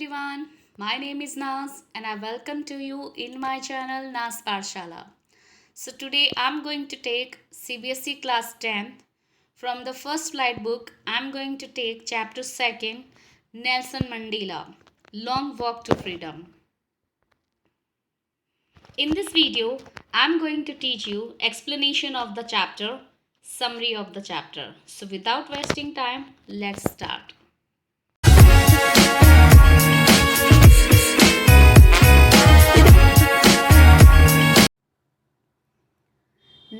everyone, my name is Naz and I welcome to you in my channel Naz Parshala. So today I'm going to take CBSE class 10th. From the first flight book, I'm going to take chapter 2nd, Nelson Mandela, Long Walk to Freedom. In this video, I'm going to teach you explanation of the chapter, summary of the chapter. So without wasting time, let's start.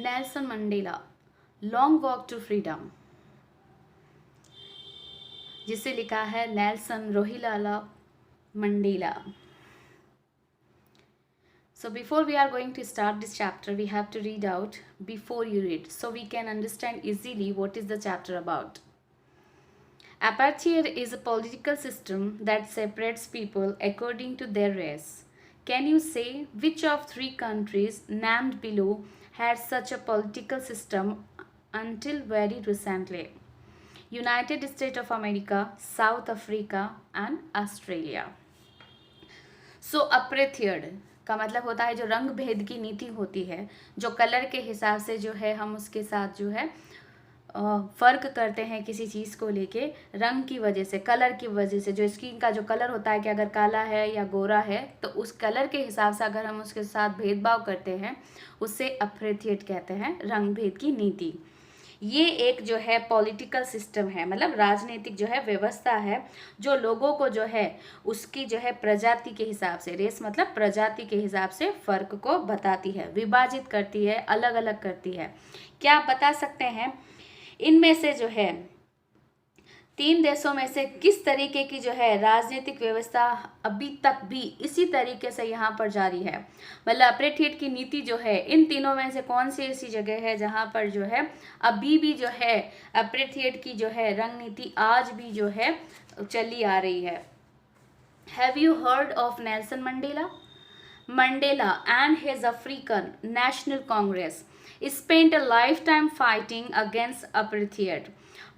Nelson Mandela long walk to freedom, जिसे लिखा है Nelson Rolihlahla Mandela. So before we are going to start this chapter, we have to read out before you read, so we can understand easily what is the chapter about. Apartheid is a political system that separates people according to their race. Can you say which of three countries named below had such a political system until very recently? United States of America, South Africa and Australia. So apartheid का मतलब होता है जो रंग भेद की नीति होती है, जो कलर के हिसाब से जो है हम उसके साथ जो है फ़र्क करते हैं किसी चीज़ को लेके, रंग की वजह से, कलर की वजह से, जो स्किन का जो कलर होता है कि अगर काला है या गोरा है तो उस कलर के हिसाब से अगर हम उसके साथ भेदभाव करते हैं उससे अपार्थाइड कहते हैं, रंग भेद की नीति. ये एक जो है पॉलिटिकल सिस्टम है, मतलब राजनीतिक जो है व्यवस्था है, जो लोगों को जो है उसकी जो है प्रजाति के हिसाब से, रेस मतलब प्रजाति के हिसाब से फ़र्क को बताती है, विभाजित करती है, अलग अलग करती है. क्या आप बता सकते हैं इनमें से जो है तीन देशों में से किस तरीके की जो है राजनीतिक व्यवस्था अभी तक भी इसी तरीके से यहाँ पर जारी है? मतलब अपार्थाइड की नीति जो है इन तीनों में से कौन सी ऐसी जगह है जहाँ पर जो है अभी भी जो है अपार्थाइड की जो है रंग नीति आज भी जो है चली आ रही है? Have you heard of Nelson Mandela? Mandela and his African National Congress spent a lifetime fighting against apartheid.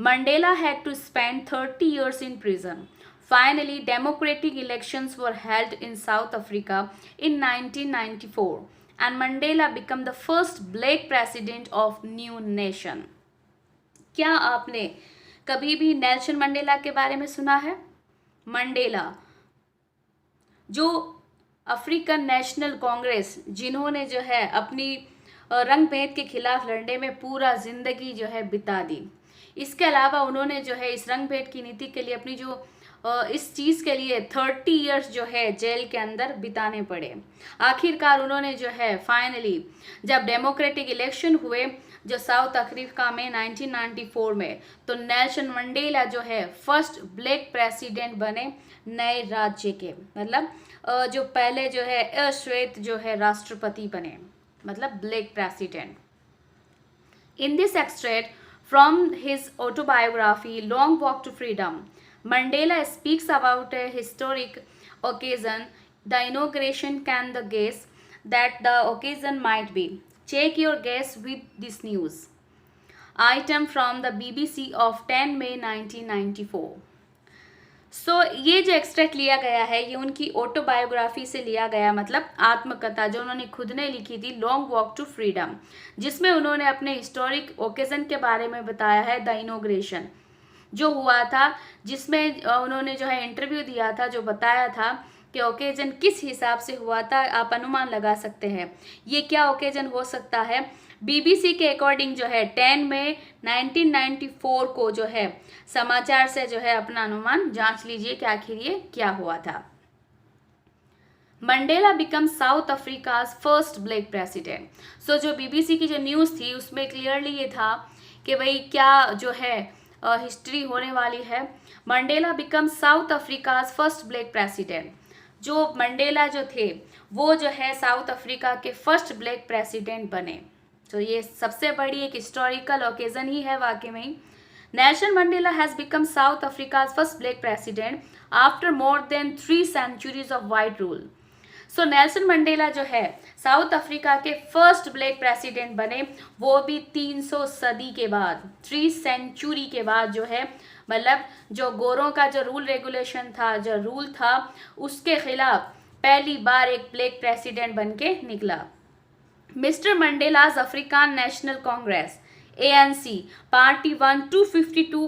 Mandela had to spend 30 years in prison. Finally, democratic elections were held in South Africa in 1994 and Mandela became the first black president of new nation. क्या आपने कभी भी Nelson Mandela के बारे में सुना है? Mandela जो अफ्रीकन नेशनल कांग्रेस, जिन्होंने जो है अपनी रंग भेद के खिलाफ लड़ने में पूरा ज़िंदगी जो है बिता दी. इसके अलावा उन्होंने जो है इस रंग भेद की नीति के लिए अपनी जो इस चीज़ के लिए 30 इयर्स जो है जेल के अंदर बिताने पड़े. आखिरकार उन्होंने जो है फाइनली जब डेमोक्रेटिक इलेक्शन हुए जो साउथ अफ्रीका में 1994 में, तो नेल्सन मंडेला जो है फर्स्ट ब्लैक प्रेसिडेंट बने नए राज्य के, मतलब जो पहले जो है अश्वेत जो है राष्ट्रपति बने, मतलब black president. In this extract from his autobiography long walk to freedom, Mandela speaks about a historic occasion, the inauguration. Can the guess that the occasion might be? Check your guess with this news. Item from the BBC of 10 May 1994. सो ये जो extract लिया गया है ये उनकी autobiography से लिया गया, मतलब आत्मकथा जो उन्होंने खुद ने लिखी थी, लॉन्ग वॉक टू फ्रीडम, जिसमें उन्होंने अपने हिस्टोरिक ओकेजन के बारे में बताया है. द इनॉग्रेशन जो हुआ था, जिसमें उन्होंने जो है इंटरव्यू दिया था, जो बताया था कि ओकेजन किस हिसाब से हुआ था. आप अनुमान लगा सकते हैं ये क्या ओकेजन हो सकता है. बीबीसी के अकॉर्डिंग जो है 10 मई 1994 को जो है समाचार से जो है अपना अनुमान जांच लीजिए कि आखिर ये क्या हुआ था. Mandela become South Africa's first black president. So जो बीबीसी की जो न्यूज़ थी उसमें क्लियरली ये था कि भाई क्या जो है हिस्ट्री होने वाली है. Mandela become South Africa's first black president. जो मंडेला जो थे वो जो है साउथ अफ्रीका के फर्स्ट ब्लैक प्रेसिडेंट बने. तो ये सबसे बड़ी एक हिस्टोरिकल ओकेजन ही है वाकई में. Nelson Mandela has become South Africa's first black president after more than 3 centuries of white rule. So Nelson Mandela जो है साउथ अफ्रीका के फर्स्ट ब्लैक प्रेसिडेंट बने, वो भी 300 सदी के बाद, 3 century के बाद जो है मतलब जो गोरों का जो रूल रेगुलेशन था, जो रूल था, उसके खिलाफ पहली बार एक ब्लैक प्रेसिडेंट बन के निकला। मिस्टर मंडेला's African National Congress ANC party won 252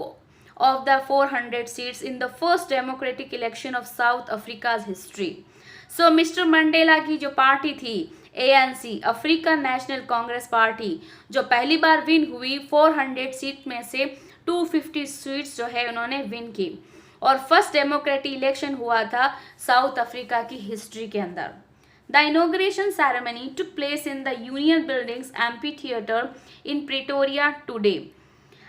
of the 400 seats in the first democratic election of South Africa's history. So mister Mandela की जो पार्टी थी ANC African National Congress party, जो पहली बार विन हुई 400 सीट में से 250 सीट्स जो है उन्होंने विन की, और फर्स्ट डेमोक्रेटिक इलेक्शन हुआ था साउथ अफ्रीका की हिस्ट्री के अंदर। The inauguration ceremony took place in the Union Buildings Amphitheatre in Pretoria today,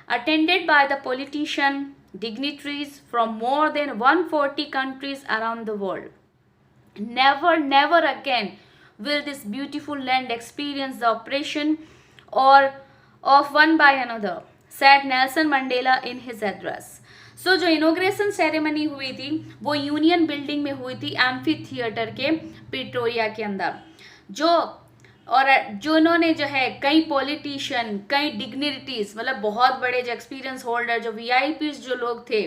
attended by the politicians, dignitaries from more than 140 countries around the world. Never, never again will this beautiful land experience the oppression or of one by another, said Nelson Mandela in his address. सो जो inauguration ceremony हुई थी वो union building में हुई थी, amphi theatre के Pretoria के अंदर। जो उन्होंने जो है कई पॉलिटिशियन, कई डिग्निटीज, मतलब बहुत बड़े जो एक्सपीरियंस होल्डर, जो वीआईपीज जो लोग थे,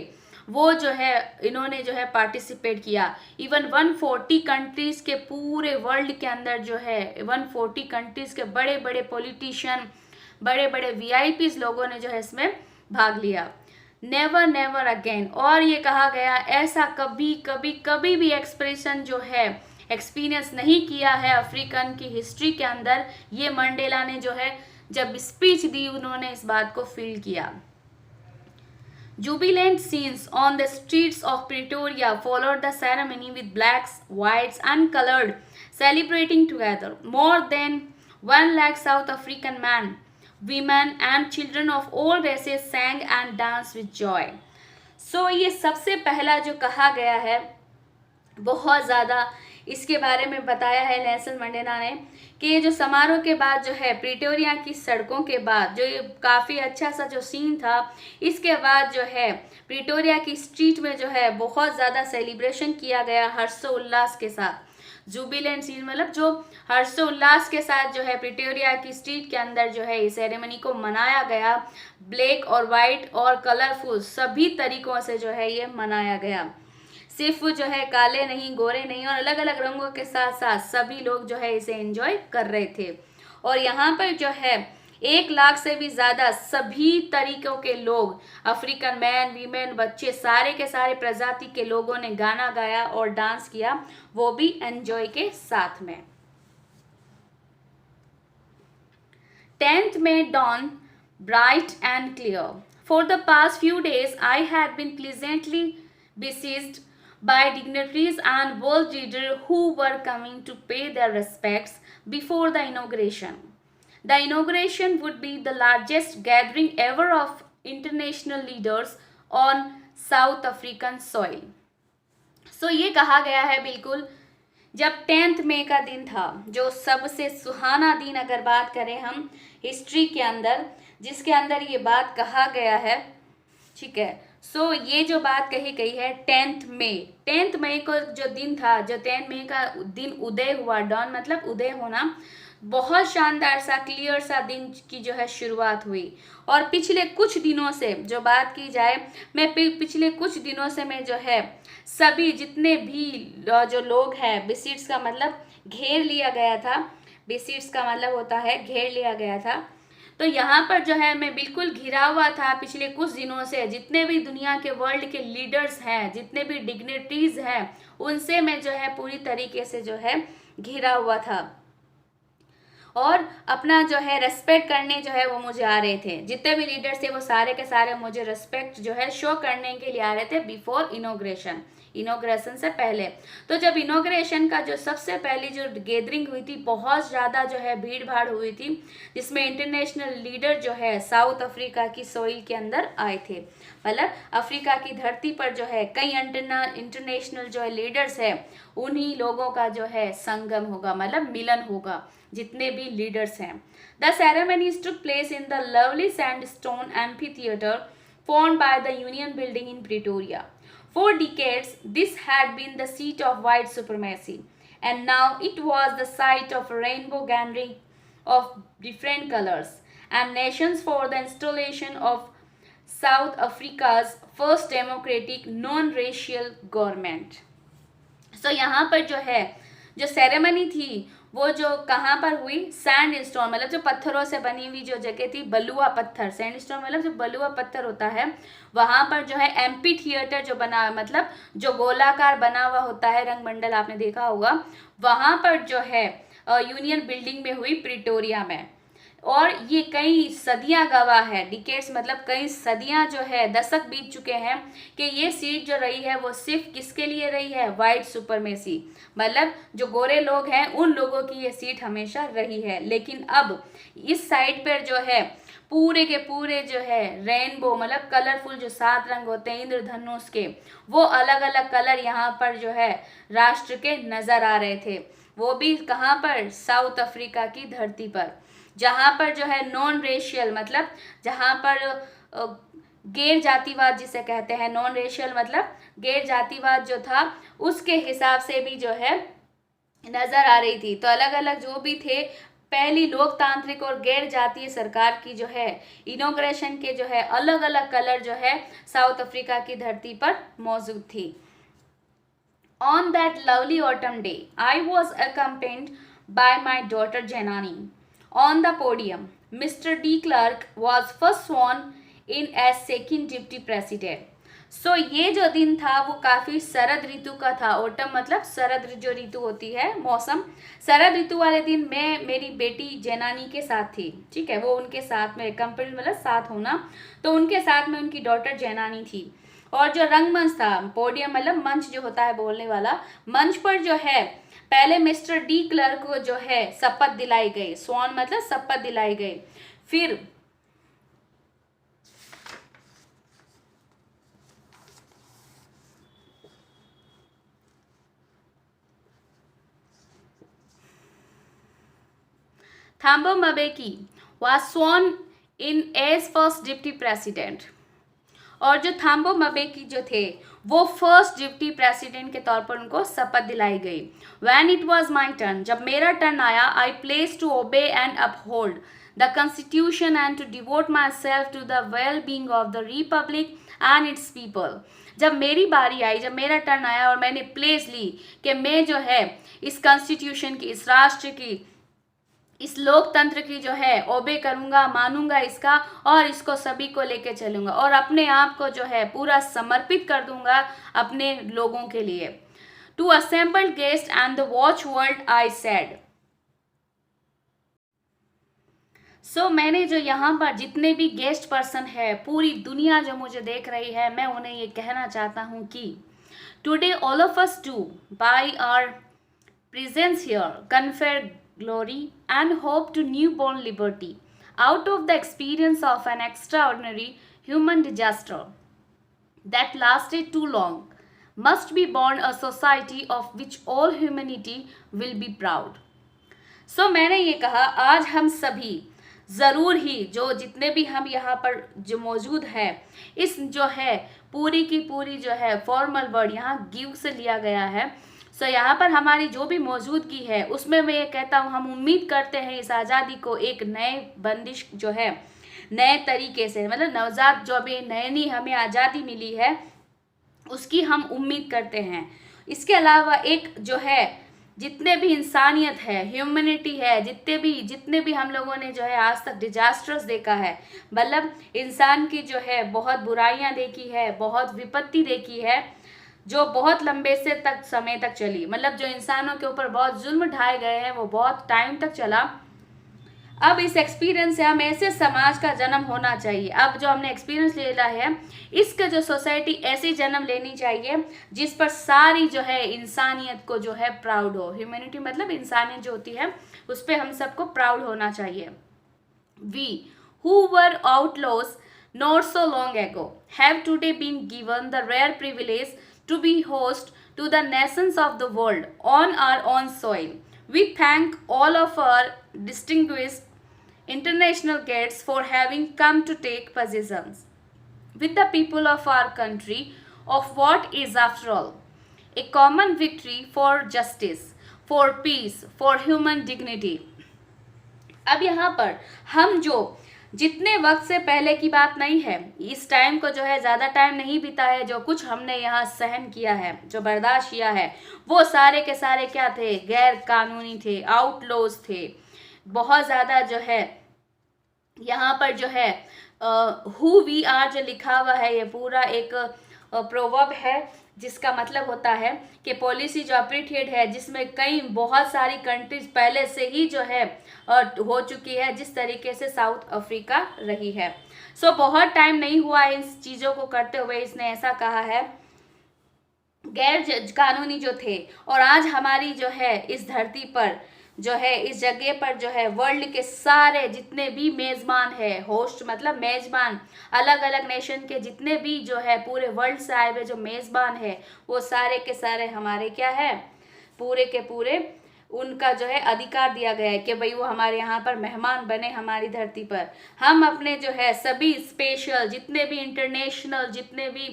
वो जो है इन्होंने जो है पार्टिसिपेट किया। इवन 140 कंट्रीज के पूरे वर्ल्ड के अंदर जो है 140 कंट्रीज के बड़े बड़े पॉलिटिशियन, बड़े बड़े वीआईपीज लोगों ने जो है इसमें भाग लिया। नेवर नेवर अगेन, और ये कहा गया ऐसा कभी कभी कभी भी एक्सप्रेशन जो है एक्सपीरियंस नहीं किया है अफ्रीकन की हिस्ट्री के अंदर। ये मंडेला ने जो है जब स्पीच दी उन्होंने इस बात को फील किया। Jubilant scenes on the streets of Pretoria followed the ceremony with blacks, whites and colored celebrating together. More than 1 lakh South African men, women and children of all races sang and danced with joy. So ये सबसे पहला जो कहा गया है, बहुत ज़्यादा इसके बारे में बताया है नेल्सन मंडेला ने कि ये जो समारोह के बाद जो है प्रिटोरिया की सड़कों के बाद जो ये काफ़ी अच्छा सा जो सीन था, इसके बाद जो है प्रिटोरिया की स्ट्रीट में जो है बहुत ज़्यादा सेलिब्रेशन किया गया हर्षोल्लास के साथ। जुबिलेंट सीन मतलब जो हर्षोल्लास के साथ जो है प्रिटोरिया की स्ट्रीट के अंदर जो है इस सेरेमनी को मनाया गया। ब्लैक और वाइट और कलरफुल सभी तरीकों से जो है ये मनाया गया। सिर्फ जो है काले नहीं, गोरे नहीं, और अलग अलग रंगों के साथ साथ सभी लोग जो है इसे एंजॉय कर रहे थे। और यहाँ पर जो है 1 लाख से भी ज़्यादा सभी तरीकों के लोग, अफ्रीकन मैन, वीमेन, बच्चे, सारे के सारे प्रजाति के लोगों ने गाना गाया और डांस किया, वो भी एंजॉय के साथ में। 10th May dawn bright and clear. For the past few days, I had been pleasantly besieged by dignitaries and world leaders who were coming to pay their respects before the inauguration. The inauguration would be the largest gathering ever of international leaders on South African soil. So ये कहा गया है बिल्कुल जब 10th मई का दिन था, जो सबसे सुहाना दिन अगर बात करें हम हिस्ट्री के अंदर, जिसके अंदर ये बात कहा गया है, ठीक है। सो ये जो बात कही गई है 10th मई को जो दिन था, जो 10th मई का दिन उदय हुआ, डॉन मतलब उदय होना, बहुत शानदार सा क्लियर सा दिन की जो है शुरुआत हुई। और पिछले कुछ दिनों से जो बात की जाए, मैं पिछले कुछ दिनों से मैं जो है सभी जितने भी जो लोग हैं, बिसीट्स का मतलब घेर लिया गया था, बिसीट्स का मतलब होता है घेर लिया गया था, तो यहाँ पर जो है मैं बिल्कुल घिरा हुआ था पिछले कुछ दिनों से। जितने भी दुनिया के वर्ल्ड के लीडर्स हैं, जितने भी डिग्निटीज हैं, उनसे मैं जो है पूरी तरीके से जो है घिरा हुआ था, और अपना जो है रेस्पेक्ट करने जो है वो मुझे आ रहे थे। जितने भी लीडर्स थे वो सारे के सारे मुझे रेस्पेक्ट जो है शो करने के लिए आ रहे थे बिफोर इनोग्रेशन से पहले। तो जब इनोग्रेशन का जो सबसे पहली जो गैदरिंग हुई थी, बहुत ज़्यादा जो है भीड़ भाड़ हुई थी, जिसमें इंटरनेशनल लीडर जो है साउथ अफ्रीका की सोइल के अंदर आए थे। मतलब अफ्रीका की धरती पर जो है कई इंटरनेशनल जो है लीडर्स है, उन्हीं लोगों का जो है संगम होगा, मतलब मिलन होगा, जितने भी लीडर्स हैं। The ceremonies took place in the lovely sandstone amphitheatre formed by the Union Building in Pretoria. For decades, this had been the seat of white supremacy, and now it was the site of a rainbow gathering of different colors and nations for the installation of South Africa's first democratic non-racial government. सो यहाँ पर जो है जो ceremony थी वो जो कहाँ पर हुई, सैंड स्टोन मतलब जो पत्थरों से बनी हुई जो जगह थी, बलुआ पत्थर, सैंड स्टोन मतलब जो बलुआ पत्थर होता है, वहाँ पर जो है एम्पी थिएटर जो बना मतलब जो गोलाकार बना हुआ होता है, रंगमंडल आपने देखा होगा, वहाँ पर जो है यूनियन बिल्डिंग में हुई प्रिटोरिया में। और ये कई सदियां गवाह है, डिकेड्स मतलब कई सदियां जो है, दशक बीत चुके हैं कि ये सीट जो रही है वो सिर्फ किसके लिए रही है, वाइट सुपरमेसी मतलब जो गोरे लोग हैं उन लोगों की ये सीट हमेशा रही है। लेकिन अब इस साइड पर जो है पूरे के पूरे जो है रेनबो मतलब कलरफुल जो 7 रंग होते हैं इंद्रधनुष के, वो अलग अलग कलर यहाँ पर जो है राष्ट्र के नजर आ रहे थे। वो भी कहाँ पर, साउथ अफ्रीका की धरती पर, जहाँ पर जो है नॉन रेशियल मतलब जहाँ पर गैर जातिवाद जिसे कहते हैं, नॉन रेशियल मतलब गैर जातिवाद जो था उसके हिसाब से भी जो है नजर आ रही थी। तो अलग अलग जो भी थे, पहली लोकतांत्रिक और गैर जातीय सरकार की जो है इनॉग्रेशन के जो है अलग अलग कलर जो है साउथ अफ्रीका की धरती पर मौजूद थी। On that lovely autumn day, I was accompanied by my daughter Janani. On the podium, Mr. de Klerk was first sworn in as second deputy president. सो ये जो दिन था वो काफ़ी शरद ऋतु का था। ओटम मतलब शरद जो ऋतु होती है, मौसम। शरद ऋतु वाले दिन मैं मेरी बेटी जैनानी के साथ थी, ठीक है, वो उनके साथ में, कंपेयर मतलब साथ होना, तो उनके साथ में उनकी डॉटर जैनानी थी। और जो रंगमंच था, पोडियम मतलब मंच जो होता है बोलने वाला, मंच पर जो है पहले मिस्टर डी क्लर्क को जो है शपथ दिलाई गई, स्वॉन मतलब शपथ दिलाई गई। फिर Thabo Mbeki was sworn in as first deputy president. और जो थाम्बो मबेकी जो थे वो फर्स्ट डिप्टी प्रेसिडेंट के तौर पर उनको शपथ दिलाई गई। When it was my turn, जब मेरा टर्न आया, I pledged to obey and uphold the constitution and to devote myself to the well-being of the republic and its people. जब मेरी बारी आई, जब मेरा टर्न आया और मैंने प्लेज ली कि मैं जो है इस कॉन्स्टिट्यूशन की, इस राष्ट्र की, इस लोकतंत्र की जो है ओबे करूंगा, मानूंगा इसका और इसको सभी को लेके चलूंगा और अपने आप को जो है पूरा समर्पित कर दूंगा अपने लोगों के लिए। To assembled guest and the watch world I said. So मैंने जो यहाँ पर जितने भी गेस्ट पर्सन है, पूरी दुनिया जो मुझे देख रही है, मैं उन्हें ये कहना चाहता हूँ कि today all of us do by our presence here confer glory and hope to newborn liberty out of the experience of an extraordinary human disaster that lasted too long must be born a society of which all humanity will be proud. So मैंने ये कहा आज हम सभी ज़रूर ही जो जितने भी हम यहाँ पर जो मौजूद है, इस जो है पूरी की पूरी जो है फॉर्मल वर्ड यहाँ गिव से लिया गया है। सो यहाँ पर हमारी जो भी मौजूदगी है उसमें मैं ये कहता हूँ हम उम्मीद करते हैं इस आज़ादी को एक नए बंदिश जो है नए तरीके से, मतलब नवजात जो अभी नई हमें आज़ादी मिली है उसकी हम उम्मीद करते हैं। इसके अलावा एक जो है जितने भी इंसानियत है, ह्यूमैनिटी है, जितने भी हम लोगों ने जो है आज तक डिजास्टर्स देखा है, मतलब इंसान की जो है बहुत बुराइयां देखी है, बहुत विपत्ति देखी है जो बहुत लंबे से तक समय तक चली, मतलब जो इंसानों के ऊपर बहुत जुल्म ढाए गए हैं वो बहुत टाइम तक चला। अब इस एक्सपीरियंस से हम ऐसे समाज का जन्म होना चाहिए। अब जो हमने एक्सपीरियंस ले लिया है इसका जो सोसाइटी ऐसी जन्म लेनी चाहिए जिस पर सारी जो है इंसानियत को जो है प्राउड हो। ह्यूमैनिटी मतलब इंसानियत जो होती है उस पर हम सबको प्राउड होना चाहिए। We who were outlaws not so long ago have today been given the rare privilege to be host to the nations of the world on our own soil. We thank all of our distinguished international guests for having come to take possessions with the people of our country of what is after all a common victory for justice, for peace, for human dignity. अब यहाँ पर हम जो जितने वक्त से पहले की बात नहीं है, इस टाइम को जो है ज़्यादा टाइम नहीं बीता है। जो कुछ हमने यहाँ सहन किया है, जो बर्दाश्त किया है, वो सारे के सारे क्या थे, गैर कानूनी थे, आउटलॉज थे। बहुत ज़्यादा जो है यहाँ पर जो है हु वी आर जो लिखा हुआ है, ये पूरा एक प्रोवर्ब है, जिसका मतलब होता है कि पॉलिसी जो अप्रिटिएट है, जिसमें कई बहुत सारी कंट्रीज पहले से ही जो है हो चुकी है, जिस तरीके से साउथ अफ्रीका रही है। सो बहुत टाइम नहीं हुआ इन चीज़ों को करते हुए, इसने ऐसा कहा है, गैर कानूनी जो थे। और आज हमारी जो है इस धरती पर जो है, इस जगह पर जो है, वर्ल्ड के सारे जितने भी मेज़बान है, होस्ट मतलब मेज़बान, अलग अलग नेशन के जितने भी जो है पूरे वर्ल्ड से आए हुए जो मेज़बान है, वो सारे के सारे हमारे क्या है, पूरे के पूरे उनका जो है अधिकार दिया गया है कि भाई वो हमारे यहाँ पर मेहमान बने हमारी धरती पर। हम अपने जो है सभी स्पेशल जितने भी इंटरनेशनल जितने भी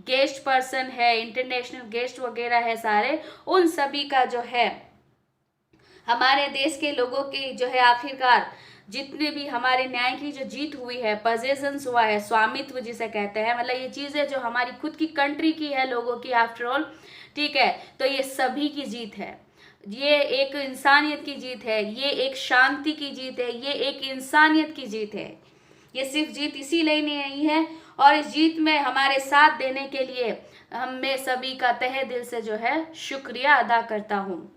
गेस्ट पर्सन है, इंटरनेशनल गेस्ट वगैरह है सारे, उन सभी का जो है हमारे देश के लोगों की जो है आखिरकार जितने भी हमारे न्याय की जो जीत हुई है, पजेशंस हुआ है, स्वामित्व जिसे कहते हैं, मतलब ये चीज़ें जो हमारी खुद की कंट्री की है, लोगों की आफ्टर ऑल, ठीक है, तो ये सभी की जीत है। ये एक इंसानियत की जीत है, ये एक शांति की जीत है, ये एक इंसानियत की जीत है। ये सिर्फ जीत इसीलिए नहीं है, और इस जीत में हमारे साथ देने के लिए मैं सभी का तहे दिल से जो है शुक्रिया अदा करता हूँ।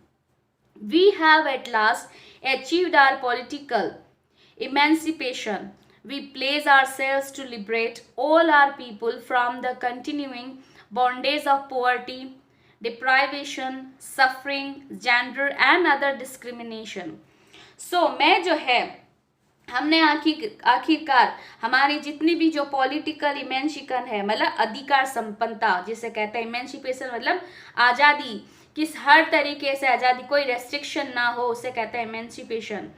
We have at last achieved our political emancipation. We pledge ourselves to liberate all our people from the continuing bondage of poverty, deprivation, suffering, gender and other discrimination. So मैं जो है हमने आखिरकार हमारी जितनी भी जो पॉलिटिकल इमेंशिकन है, मतलब अधिकार संपन्नता जिसे कहते हैं, इमेंशिपेशन मतलब आज़ादी, किस हर तरीके से आज़ादी, कोई रेस्ट्रिक्शन ना हो, उसे कहते हैं इमेंसिपेशन।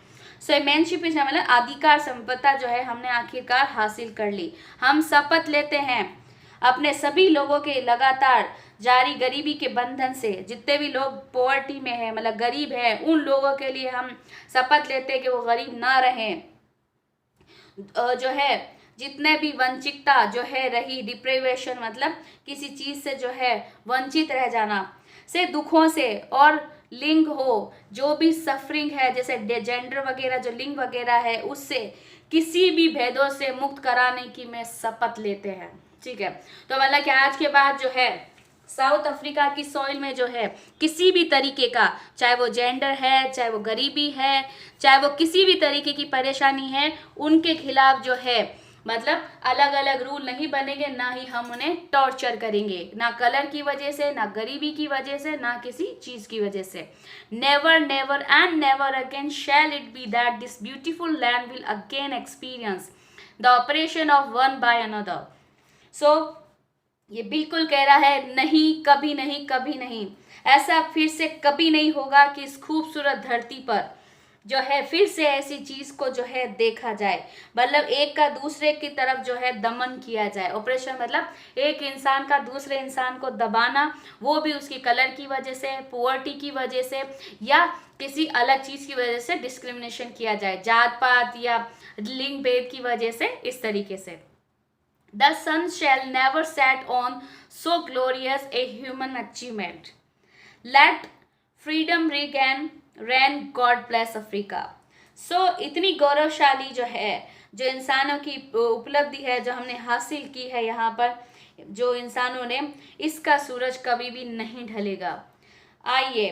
सो इमेंसिपेशन मतलब अधिकार संपन्नता जो है हमने आखिरकार हासिल कर ली। हम शपथ लेते हैं अपने सभी लोगों के लगातार जारी गरीबी के बंधन से, जितने भी लोग पॉवर्टी में है मतलब गरीब है, उन लोगों के लिए हम शपथ लेते हैं कि वो गरीब ना रहें। जो है जितने भी वंचितता जो है रही, डिप्रेवेशन मतलब किसी चीज़ से जो है वंचित रह जाना से, दुखों से, और लिंग हो जो भी सफरिंग है, जैसे जेंडर वगैरह जो लिंग वगैरह है, उससे किसी भी भेदों से मुक्त कराने की मैं शपथ लेते हैं। ठीक है, तो मतलब कि आज के बाद जो है साउथ अफ्रीका की सॉइल में जो है किसी भी तरीके का, चाहे वो जेंडर है, चाहे वो गरीबी है, चाहे वो किसी भी तरीके की परेशानी है, उनके खिलाफ जो है मतलब अलग अलग रूल नहीं बनेंगे, ना ही हम उन्हें टॉर्चर करेंगे, ना कलर की वजह से, ना गरीबी की वजह से, ना किसी चीज़ की वजह से। Never never and never again shall it be that this beautiful land will again experience the operation of one by another. So ये बिल्कुल कह रहा है, नहीं, कभी नहीं, कभी नहीं, ऐसा फिर से कभी नहीं होगा कि इस खूबसूरत धरती पर जो है फिर से ऐसी चीज को जो है देखा जाए, मतलब एक का दूसरे की तरफ जो है दमन किया जाए। ऑपरेशन मतलब एक इंसान का दूसरे इंसान को दबाना, वो भी उसकी कलर की वजह से, पुअर्टी की वजह से, या किसी अलग चीज की वजह से डिस्क्रिमिनेशन किया जाए, जात पात या लिंग भेद की वजह से, इस तरीके से। The sun shall never set on so glorious a human achievement. Let freedom reign, God bless Africa. So इतनी गौरवशाली जो है, जो इंसानों की उपलब्धि है, जो हमने हासिल की है यहाँ पर, जो इंसानों ने, इसका सूरज कभी भी नहीं ढलेगा। आइए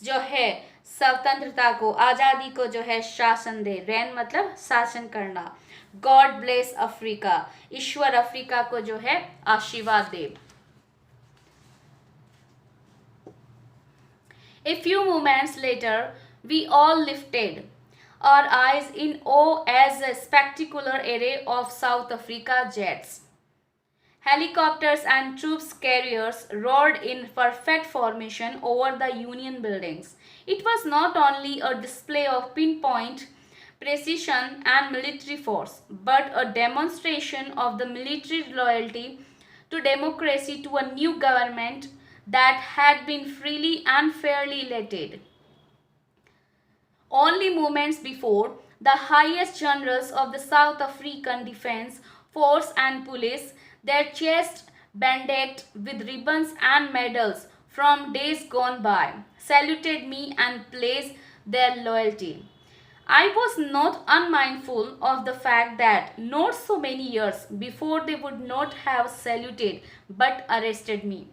जो है स्वतंत्रता को, आज़ादी को जो है शासन दे, रेन मतलब शासन करना, गॉड ब्लेस अफ्रीका, ईश्वर अफ्रीका को जो है आशीर्वाद दे। A few moments later, we all lifted our eyes in awe as a spectacular array of South Africa jets, helicopters and troops carriers roared in perfect formation over the Union buildings. It was not only a display of pinpoint precision and military force, but a demonstration of the military loyalty to democracy, to a new government that had been freely and fairly elected. Only moments before, the highest generals of the South African Defence Force and Police, their chests bandaged with ribbons and medals from days gone by, saluted me and pledged their loyalty. I was not unmindful of the fact that not so many years before they would not have saluted but arrested me.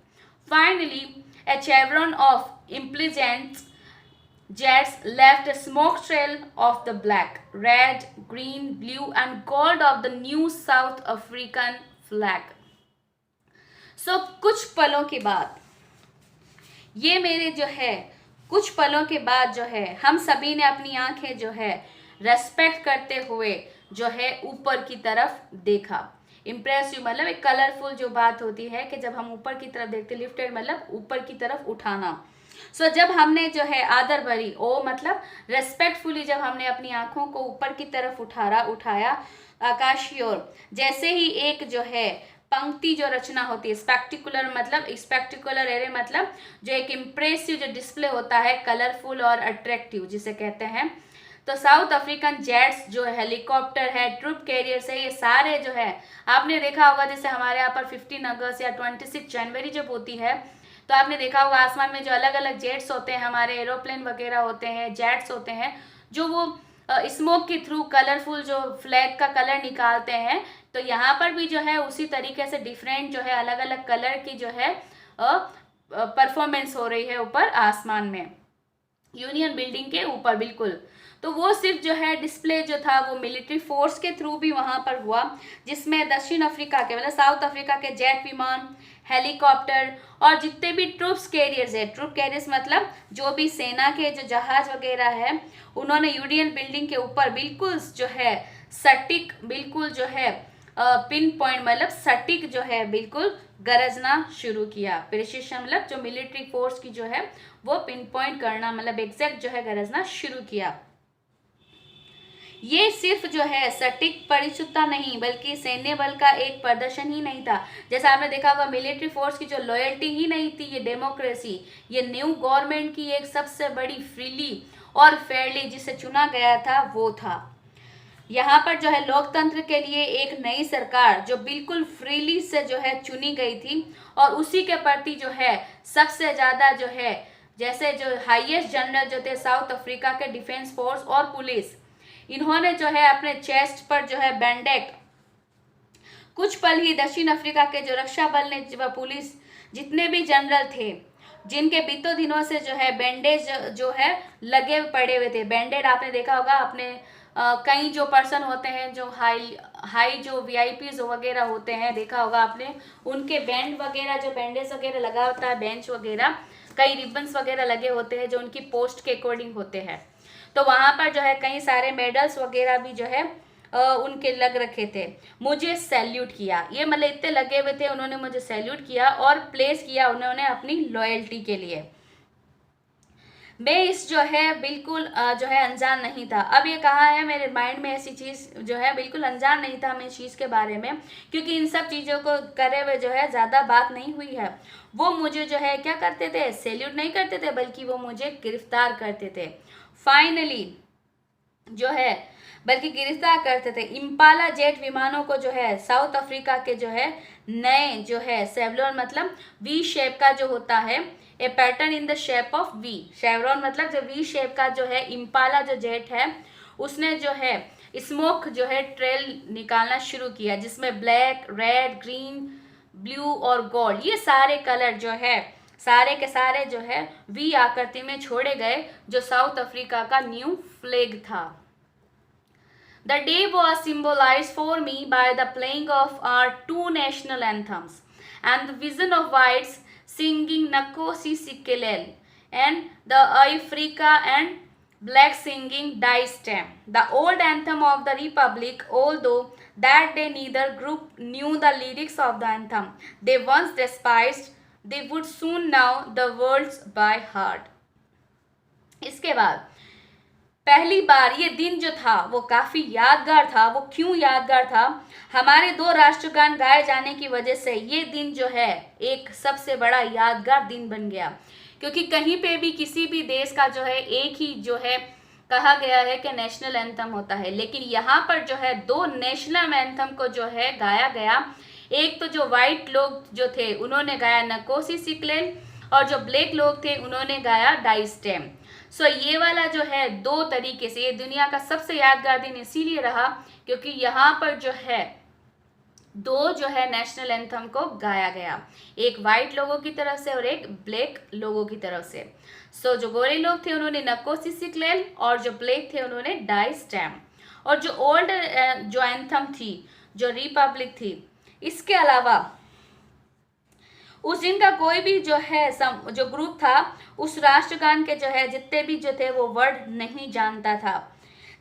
Finally, a chevron of implicent jets left a smoke trail of the black, red, green, blue and gold of the new South African flag. So कुछ पलों के बाद ये मेरे जो है कुछ पलों के बाद जो है हम सभी ने अपनी आंखें जो है रेस्पेक्ट करते हुए जो है ऊपर की तरफ देखा. इम्प्रेसिव मतलब एक कलरफुल जो बात होती है कि जब हम ऊपर की तरफ देखते, लिफ्टेड मतलब ऊपर की तरफ उठाना. सो जब हमने जो है आदर भरी ओ मतलब रेस्पेक्टफुली जब हमने अपनी आंखों को ऊपर की तरफ उठाया आकाश की ओर, जैसे ही एक जो है पंक्ति जो रचना होती है, स्पेक्टिकुलर मतलब स्पेक्टिकुलर एरे मतलब जो एक इम्प्रेसिव जो डिस्प्ले होता है, कलरफुल और अट्रैक्टिव जिसे कहते हैं. तो साउथ अफ्रीकन जेट्स जो हेलीकॉप्टर है, ट्रूप कैरियर्स है, ये सारे जो है आपने देखा होगा जैसे हमारे यहाँ पर 15 अगस्त या 26 जनवरी जब होती है तो आपने देखा होगा आसमान में जो अलग अलग जेट्स होते हैं, हमारे एरोप्लेन वगैरह होते हैं, जेट्स होते हैं जो वो स्मोक के थ्रू कलरफुल जो फ्लैग का कलर निकालते हैं. तो यहाँ पर भी जो है उसी तरीके से डिफरेंट जो है अलग अलग कलर की जो है परफॉर्मेंस हो रही है ऊपर आसमान में, यूनियन बिल्डिंग के ऊपर बिल्कुल. तो वो सिर्फ जो है डिस्प्ले जो था वो मिलिट्री फोर्स के थ्रू भी वहाँ पर हुआ, जिसमें दक्षिण अफ्रीका के मतलब साउथ अफ्रीका के जेट विमान, हेलीकॉप्टर और जितने भी ट्रूप्स कैरियर्स है, ट्रूप कैरियर्स मतलब जो भी सेना के जो जहाज वगैरह है, उन्होंने यूनियन बिल्डिंग के ऊपर बिल्कुल जो है सटीक बिल्कुल जो है पिन पॉइंट मतलब सटीक जो है बिल्कुल गरजना शुरू किया. प्रिसिशन मतलब जो मिलिट्री फोर्स की जो है वो पिन पॉइंट करना मतलब एग्जैक्ट जो है गरजना शुरू किया. ये सिर्फ जो है सटीक परिशुद्धता नहीं बल्कि सैन्य बल का एक प्रदर्शन ही नहीं था. जैसा आपने देखा होगा मिलिट्री फोर्स की जो लॉयल्टी ही नहीं थी, ये डेमोक्रेसी, ये न्यू गवर्नमेंट की एक सबसे बड़ी फ्रीली और फेयरली जिसे चुना गया था वो था. यहाँ पर जो है लोकतंत्र के लिए एक नई सरकार जो बिल्कुल फ्रीली से जो है चुनी गई थी और उसी के प्रति जो है सबसे ज़्यादा जो है जैसे जो हाईएस्ट जनरल जो थे साउथ अफ्रीका के डिफेंस फोर्स और पुलिस, इन्होंने जो है अपने चेस्ट पर जो है बैंडेड कुछ पल ही दक्षिण अफ्रीका के जो रक्षा बल ने पुलिस जितने भी जनरल थे जिनके बीतों दिनों से जो है बैंडेज जो है लगे पड़े हुए थे. बैंडेड आपने देखा होगा अपने कई जो पर्सन होते हैं जो हाई जो वीआईपीज वगैरह होते हैं, देखा होगा आपने उनके बैंड वगैरह जो बैंडेज वगैरह लगा होता है, बेंच वगैरह कई रिबन्स वगैरह लगे होते हैं जो उनकी पोस्ट के अकॉर्डिंग होते हैं. तो वहाँ पर जो है कई सारे मेडल्स वगैरह भी जो है उनके लग रखे थे. मुझे सैल्यूट किया, ये मतलब इतने लगे हुए थे, उन्होंने मुझे सैल्यूट किया और प्लेस किया उन्होंने अपनी लॉयल्टी के लिए. मैं इस जो है बिल्कुल जो है अनजान नहीं था. अब ये कहा है मेरे माइंड में ऐसी चीज़ जो है बिल्कुल अनजान नहीं था मैं इस चीज़ के बारे में, क्योंकि इन सब चीज़ों को करे हुए जो है ज़्यादा बात नहीं हुई है. वो मुझे जो है क्या करते थे, सैल्यूट नहीं करते थे बल्कि वो मुझे गिरफ्तार करते थे. फाइनली जो है बल्कि गिरफ्तार करते थे. इम्पाला जेट विमानों को जो है साउथ अफ्रीका के जो है नए जो है सेवलॉन मतलब वी शेप का जो होता है, a pattern in the shape of V, chevron मतलब जो वी शेप का जो है इम्पाला जो जेट है उसने जो है स्मोक जो है ट्रेल निकालना शुरू किया, जिसमें ब्लैक, रेड, ग्रीन, ब्लू और गोल्ड ये सारे कलर जो है सारे के सारे जो है वी आकृति में छोड़े गए जो साउथ अफ्रीका का न्यू फ्लैग था. The day was symbolized for me by the playing of our two national anthems and the vision of whites singing Nkosi Sikelel and the Africa and black singing Die Stem, the old anthem of the Republic, although that day neither group knew the lyrics of the anthem they once despised, they would soon know the words by heart. इसके बाद पहली बार ये दिन जो था वो काफ़ी यादगार था. वो क्यों यादगार था, हमारे दो राष्ट्रगान गाए जाने की वजह से ये दिन जो है एक सबसे बड़ा यादगार दिन बन गया, क्योंकि कहीं पे भी किसी भी देश का जो है एक ही जो है कहा गया है कि नेशनल एंथम होता है, लेकिन यहाँ पर जो है दो नेशनल एंथम को जो है गाया गया। एक तो जो वाइट लोग जो थे उन्होंने गाया नकोसी सिक्लेल, और जो ब्लैक लोग थे उन्होंने गाया डाई स्टेम। सो ये वाला जो है दो तरीके से, ये दुनिया का सबसे यादगार दिन इसीलिए रहा क्योंकि यहाँ पर जो है दो जो है नेशनल एंथम को गाया गया, एक वाइट लोगों की तरफ से और एक ब्लैक लोगों की तरफ से। सो जो गोरे लोग थे उन्होंने नकोसी सिक्लेल और जो ब्लैक थे उन्होंने डाई स्टेम। और जो ओल्ड जो एंथम थी, जो रिपब्लिक थी, इसके अलावा उस दिन का कोई भी जो है जो ग्रुप था उस राष्ट्रगान के जो है जितने भी जो थे वो वर्ड नहीं जानता था,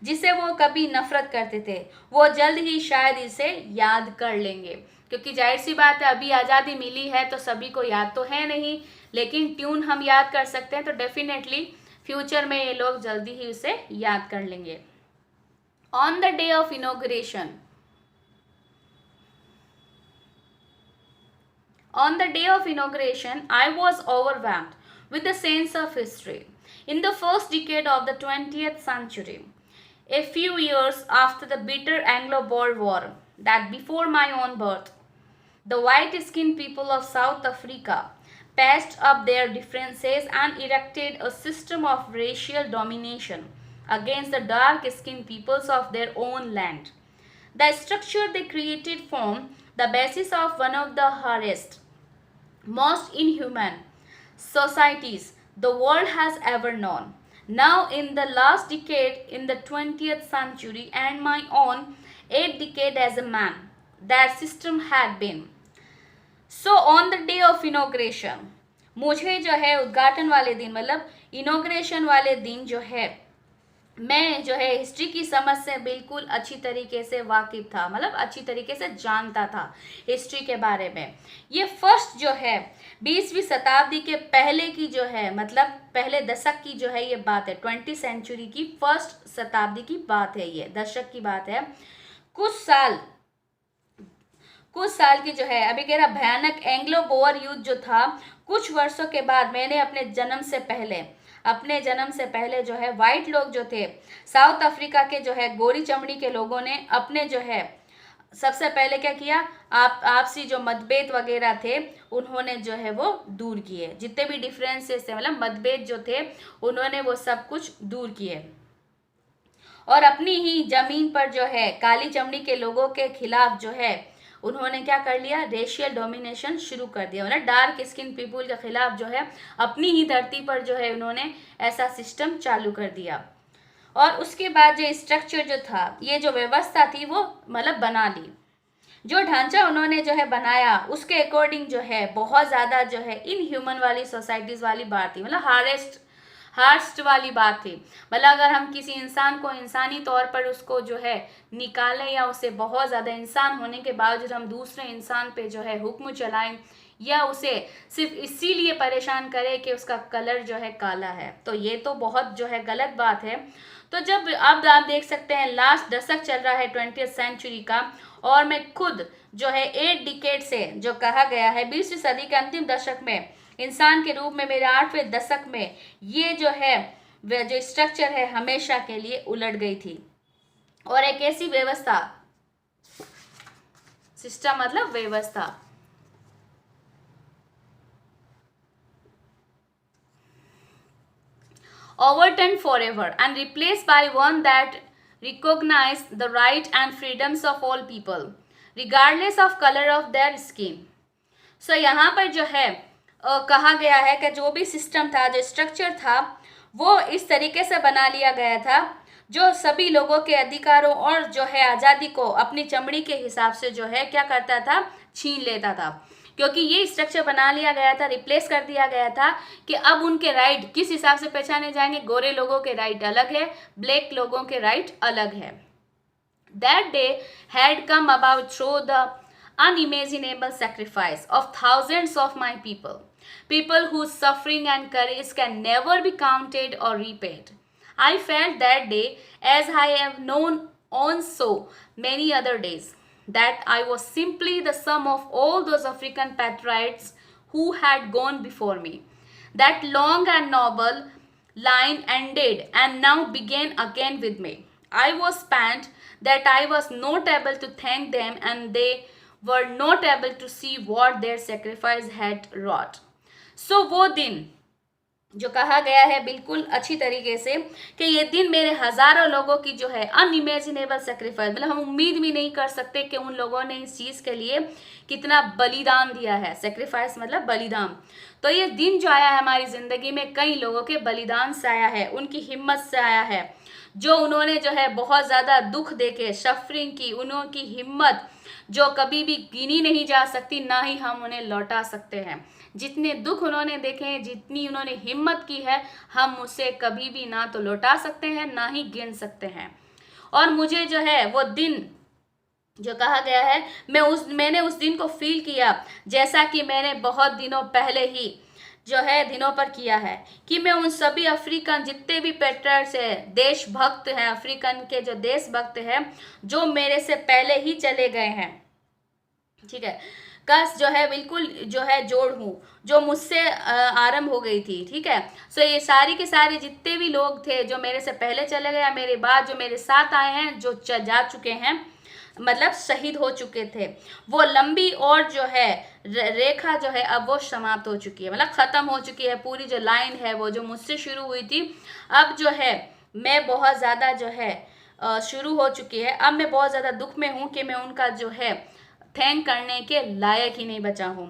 जिसे वो कभी नफरत करते थे। वो जल्द ही शायद इसे याद कर लेंगे, क्योंकि जाहिर सी बात है अभी आज़ादी मिली है तो सभी को याद तो है नहीं, लेकिन ट्यून हम याद कर सकते हैं, तो डेफिनेटली फ्यूचर में ये लोग जल्दी ही उसे याद कर लेंगे। On the day of inauguration, on the day of inauguration, I was overwhelmed with the sense of history. In the first decade of the 20th century, a few years after the bitter Anglo-Boer War, that before my own birth, the white-skinned people of South Africa patched up their differences and erected a system of racial domination against the dark-skinned peoples of their own land. The structure they created formed the basis of one of the hardest, most inhuman societies the world has ever known. Now, in the last decade, in the 20th century, and my own 8th decade as a man, that system had been. So, on the day of inauguration, मुझे जो है उद्घाटन वाले दिन, मतलब inauguration वाले दिन जो है, मैं जो है हिस्ट्री की समझ से बिल्कुल अच्छी तरीके से वाकिफ था, मतलब अच्छी तरीके से जानता था हिस्ट्री के बारे में। ये फर्स्ट जो है 20वीं शताब्दी के पहले की जो है, मतलब पहले दशक की जो है ये बात है, 20वीं सेंचुरी की फर्स्ट शताब्दी की बात है, ये दशक की बात है। कुछ साल की जो है, अभी कह रहा भयानक एंग्लो बोअर युद्ध जो था, कुछ वर्षों के बाद मैंने अपने जन्म से पहले जो है वाइट लोग जो थे साउथ अफ्रीका के जो है गोरी चमड़ी के लोगों ने अपने जो है सबसे पहले क्या किया, आपसी जो मतभेद वगैरह थे उन्होंने जो है वो दूर किए, जितने भी डिफरेंसेस थे, मतलब मतभेद जो थे उन्होंने वो सब कुछ दूर किए, और अपनी ही जमीन पर जो है काली चमड़ी के लोगों के खिलाफ जो है उन्होंने क्या कर लिया, रेशियल डोमिनेशन शुरू कर दिया, मतलब डार्क स्किन पीपुल के खिलाफ जो है अपनी ही धरती पर जो है उन्होंने ऐसा सिस्टम चालू कर दिया। और उसके बाद जो स्ट्रक्चर जो था, ये जो व्यवस्था थी वो मतलब बना ली, जो ढांचा उन्होंने जो है बनाया उसके अकॉर्डिंग जो है बहुत ज़्यादा जो है इनह्यूमन वाली सोसाइटीज़ वाली बात थी, मतलब हार्स्ट वाली बात थी। मतलब अगर हम किसी इंसान को इंसानी तौर पर उसको जो है निकालें, या उसे बहुत ज़्यादा इंसान होने के बावजूद हम दूसरे इंसान पे जो है हुक्म चलाएं, या उसे सिर्फ इसीलिए परेशान करें कि उसका कलर जो है काला है, तो ये तो बहुत जो है गलत बात है। तो जब अब आप देख सकते हैं लास्ट दशक चल रहा है 20वीं सेंचुरी का, और मैं खुद जो है 8 डिकेड से जो कहा गया है 20वीं सदी के अंतिम दशक में इंसान के रूप में मेरे 8वें दशक में ये जो है जो स्ट्रक्चर है हमेशा के लिए उलट गई थी, और एक ऐसी व्यवस्था, सिस्टम मतलब व्यवस्था, overturned forever and replaced by one that recognized the right and freedoms of all people regardless of color of their skin. So यहाँ पर जो है कहा गया है कि जो भी सिस्टम था, जो स्ट्रक्चर था, वो इस तरीके से बना लिया गया था जो सभी लोगों के अधिकारों और जो है आज़ादी को अपनी चमड़ी के हिसाब से जो है क्या करता था, छीन लेता था। क्योंकि ये स्ट्रक्चर बना लिया गया था, रिप्लेस कर दिया गया था कि अब उनके राइट किस हिसाब से पहचाने जाएंगे, गोरे लोगों के राइट अलग है, ब्लैक लोगों के राइट अलग है। That day had come about through the unimaginable sacrifice of thousands of my people whose suffering and courage can never be counted or repaid. I felt that day, as I have known on so many other days, that I was simply the sum of all those African patriots who had gone before me. That long and noble line ended and now began again with me. I was spent that I was not able to thank them and they were not able to see what their sacrifice had wrought. So वो दिन जो कहा गया है बिल्कुल अच्छी तरीके से कि ये दिन मेरे हजारों लोगों की जो है अनइमेजिनेबल सेक्रीफाइस, मतलब हम उम्मीद भी नहीं कर सकते कि उन लोगों ने इस चीज़ के लिए कितना बलिदान दिया है. सेक्रीफाइस मतलब बलिदान. तो ये दिन जो आया है हमारी ज़िंदगी में कई लोगों के बलिदान से आया है, उनकी हिम्मत से आया है, जो उन्होंने जो है बहुत ज़्यादा दुख देके सफरिंग की, उन्होंने हिम्मत जो कभी भी गिनी नहीं जा सकती, ना ही हम उन्हें लौटा सकते हैं. जितने दुख उन्होंने देखे हैं, जितनी उन्होंने हिम्मत की है, हम उसे कभी भी ना तो लौटा सकते हैं ना ही गिन सकते हैं. और मुझे जो है वो दिन जो कहा गया है, मैंने उस दिन को फील किया जैसा कि मैंने बहुत दिनों पहले ही जो है दिनों पर किया है, कि मैं उन सभी अफ्रीकन जितने भी पेट्रियट्स है, देशभक्त हैं, अफ्रीकन के जो देशभक्त हैं जो मेरे से पहले ही चले गए हैं, ठीक है, कस जो है बिल्कुल जो है जोड़ हूँ जो मुझसे आरंभ हो गई थी. ठीक है. सो ये सारी के सारे जितने भी लोग थे जो मेरे से पहले चले गए, मेरे बाद जो मेरे साथ आए हैं, जो जा चुके हैं, मतलब शहीद हो चुके थे, वो लंबी और जो है रेखा जो है अब वो समाप्त हो चुकी है, मतलब ख़त्म हो चुकी है. पूरी जो लाइन है वो जो मुझसे शुरू हुई थी, अब जो है मैं बहुत ज़्यादा जो है शुरू हो चुकी है. अब मैं बहुत ज़्यादा दुख में हूँ कि मैं उनका जो है थैंक करने के लायक ही नहीं बचा हूँ.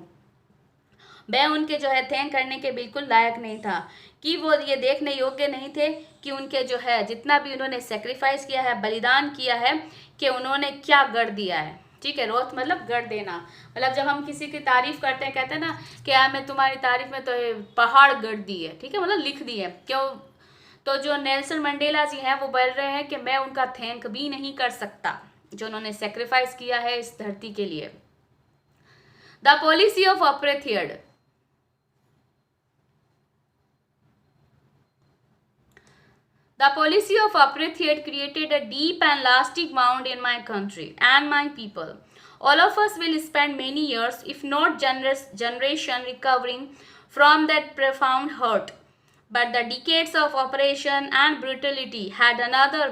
मैं उनके जो है थैंक करने के बिल्कुल लायक नहीं था, कि वो ये देखने योग्य नहीं थे कि उनके जो है जितना भी उन्होंने सेक्रीफाइस किया है, बलिदान किया है, कि उन्होंने क्या गढ़ दिया है. ठीक है. रोथ मतलब गढ़ देना, मतलब जब हम किसी की तारीफ करते हैं, कहते हैं ना कि यार मैं तुम्हारी तारीफ में तो पहाड़ गढ़ दी है. ठीक है. मतलब लिख दी है. क्यों? तो जो नेल्सन मंडेला जी हैं वो बोल रहे हैं कि मैं उनका थैंक भी नहीं कर सकता जो उन्होंने सेक्रीफाइस किया है इस धरती के लिए. The policy of apartheid. The policy of apartheid created a deep and lasting wound in my country and my people. All of us will spend many years, if not generation, recovering from that profound hurt. But the decades of oppression and brutality had another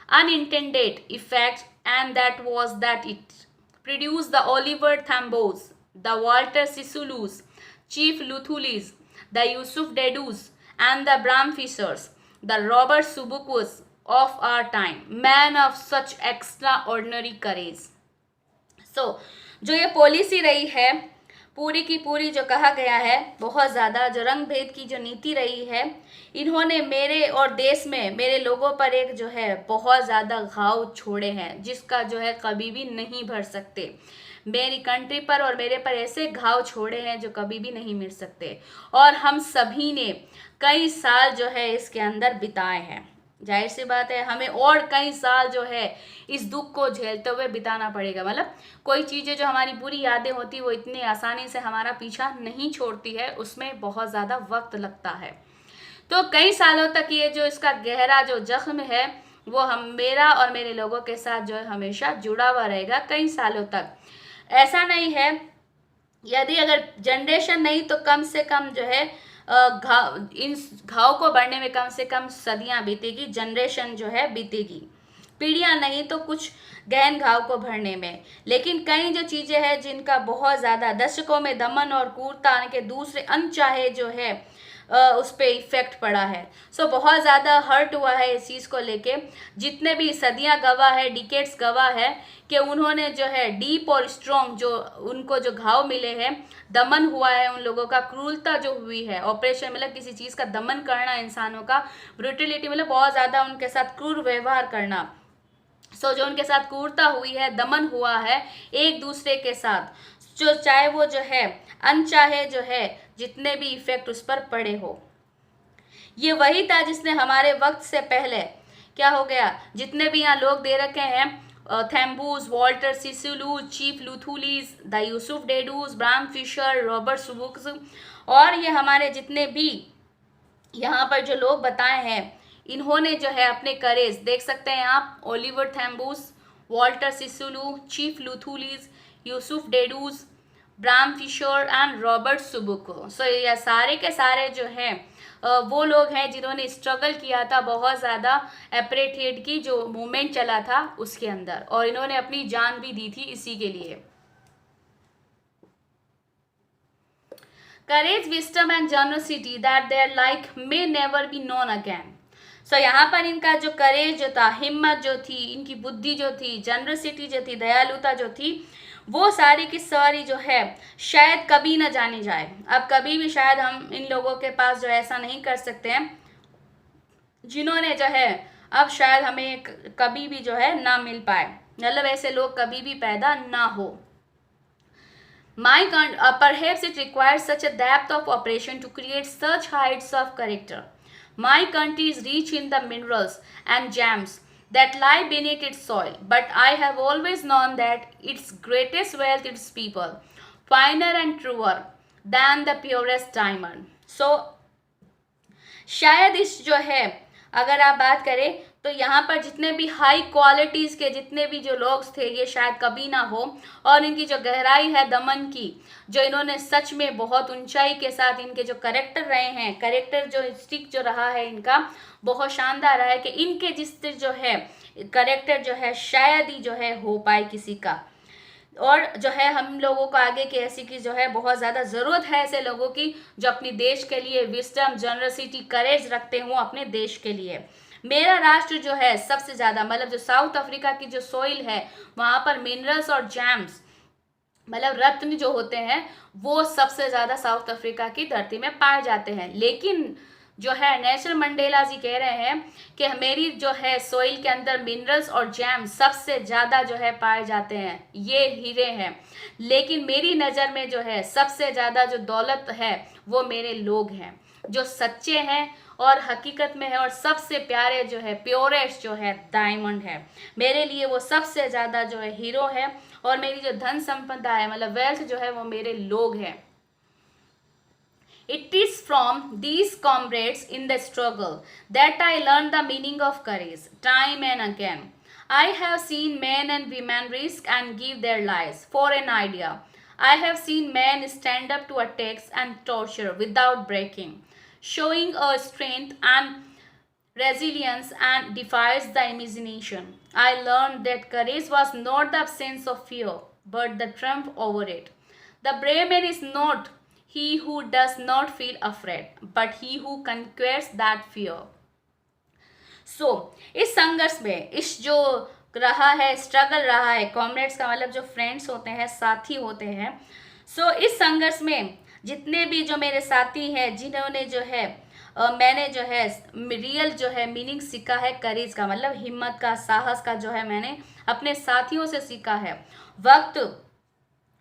unintended effect, and that was that it produced the Oliver Thambos, the Walter Sisulus, Chief Luthulis, the Yusuf Dedus, and the Bram Fishers, the Robert Subukus of our time, man of such extraordinary courage. So, जो ये policy रही है पूरी की पूरी, जो कहा गया है बहुत ज़्यादा, जो रंग भेद की जो नीति रही है, इन्होंने मेरे और देश में मेरे लोगों पर एक जो है बहुत ज़्यादा घाव छोड़े हैं जिसका जो है कभी भी नहीं भर सकते. मेरी कंट्री पर और मेरे पर ऐसे घाव छोड़े हैं जो कभी भी नहीं मिट सकते. और हम सभी ने कई साल जो है इसके अंदर बिताए हैं. जाहिर सी बात है हमें और कई साल जो है इस दुख को झेलते हुए बिताना पड़ेगा. मतलब कोई चीज़ें जो हमारी बुरी यादें होती वो इतनी आसानी से हमारा पीछा नहीं छोड़ती है, उसमें बहुत ज़्यादा वक्त लगता है. तो कई सालों तक ये जो इसका गहरा जो जख्म है वो मेरा और मेरे लोगों के साथ जो है हमेशा जुड़ा हुआ रहेगा कई सालों तक. ऐसा नहीं है, यदि अगर जनरेशन नहीं तो कम से कम जो है इन घाव को बढ़ने में कम से कम सदियां बीतेगी, जनरेशन जो है बीतेगी, पीढ़ियां नहीं तो कुछ गहन घाव को भरने में. लेकिन कई जो चीज़ें हैं जिनका बहुत ज़्यादा दशकों में दमन और क्रूरता के दूसरे अनचाहे जो है उस पर इफेक्ट पड़ा है. सो बहुत ज़्यादा हर्ट हुआ है इस चीज़ को लेके. जितने भी सदियां गवाह है, डिकेट्स गवाह है कि उन्होंने जो है डीप और स्ट्रॉन्ग जो उनको जो घाव मिले हैं, दमन हुआ है उन लोगों का, क्रूरता जो हुई है, ऑपरेशन मतलब किसी चीज़ का दमन करना इंसानों का, ब्रूटिलिटी मतलब बहुत ज़्यादा उनके साथ क्रूर व्यवहार करना. सो जो उनके साथ क्रूरता हुई है, दमन हुआ है एक दूसरे के साथ, जो चाहे वो जो है अनचाहे जो है जितने भी इफेक्ट उस पर पड़े हो, ये वही था जिसने हमारे वक्त से पहले क्या हो गया, जितने भी यहाँ लोग दे रखे हैं, Tambos, Walter Sisulu, Chief Luthulis, the Yusuf Dadoos, Bram Fischer, Robert Sobukwes, और ये हमारे जितने भी यहाँ पर जो लोग बताए हैं, इन्होंने जो है अपने करेज देख सकते हैं आप, Oliver Tambos, Walter Sisulu, Chief Luthulis, Yusuf Dadoos, Bram Fischer and Robert Sobukwe. So ये सारे के सारे जो हैं वो लोग हैं जिन्होंने स्ट्रगल किया था बहुत ज़्यादा अपार्थाइड की जो मूवमेंट चला था उसके अंदर, और इन्होंने अपनी जान भी दी थी इसी के लिए। Courage, wisdom and generosity that their like may never be known again. So यहाँ पर इनका जो करेज जो था, हिम्मत जो थी, इनकी बुद्धि जो थी, जनरसिटी जो थी, दयालुता जो थी, वो सारी की सारी जो है शायद कभी ना जानी जाए। अब कभी भी शायद हम इन लोगों के पास जो ऐसा नहीं कर सकते हैं जिन्होंने जो है अब शायद हमें कभी भी जो है ना मिल पाए, मतलब ऐसे लोग कभी भी पैदा ना हो। Perhaps it requires such a depth of operation to create such heights of character. My country is rich in the minerals and gems that lie beneath its soil, but I have always known that its greatest wealth is its people, finer and truer than the purest diamond. So, शायद इस जो है अगर आप बात करें तो यहाँ पर जितने भी हाई क्वालिटीज़ के जितने भी जो लोग थे ये शायद कभी ना हो, और इनकी जो गहराई है दमन की, जो इन्होंने सच में बहुत ऊंचाई के साथ इनके जो करेक्टर रहे हैं, करेक्टर जो स्टिक जो रहा है इनका बहुत शानदार रहा है कि इनके जिस जो है करेक्टर जो है शायद ही जो है हो पाए किसी का। और जो है हम लोगों को आगे की ऐसी की जो है बहुत ज़्यादा ज़रूरत है ऐसे लोगों की जो अपने देश के लिए विस्डम, जनरसिटी, करेज रखते हों अपने देश के लिए। मेरा राष्ट्र जो है सबसे ज़्यादा, मतलब जो साउथ अफ्रीका की जो सोइल है वहाँ पर मिनरल्स और जैम्स, मतलब रत्न जो होते हैं वो सबसे ज़्यादा साउथ अफ्रीका की धरती में पाए जाते हैं। लेकिन जो है नेल्सन मंडेला जी कह रहे हैं कि मेरी जो है सोइल के अंदर मिनरल्स और जैम सबसे ज़्यादा जो है पाए जाते हैं, ये हीरे हैं, लेकिन मेरी नज़र में जो है सबसे ज़्यादा जो दौलत है वो मेरे लोग हैं जो सच्चे हैं और हकीकत में है, और सबसे प्यारे जो है प्योरेस्ट जो है डायमंड है मेरे लिए, वो सबसे ज़्यादा जो है हीरो है, और मेरी जो धन संपदा है मतलब वेल्थ जो है वो मेरे लोग हैं। It is from these comrades in the struggle that I learned the meaning of courage time and again. I have seen men and women risk and give their lives for an idea. I have seen men stand up to attacks and torture without breaking, showing a strength and resilience and defies the imagination. I learned that courage was not the absence of fear, but the triumph over it. The brave man is not he who does not feel afraid, but he who conquers that fear. So, इस संघर्ष में इस जो रहा है struggle रहा है, comrades का मतलब जो फ्रेंड्स होते हैं, साथी होते हैं। सो इस संघर्ष में जितने भी जो मेरे साथी हैं जिन्होंने जो है मैंने जो है रियल जो है मीनिंग सीखा है करेज का, मतलब हिम्मत का, साहस का जो है मैंने अपने साथियों से सीखा है। वक्त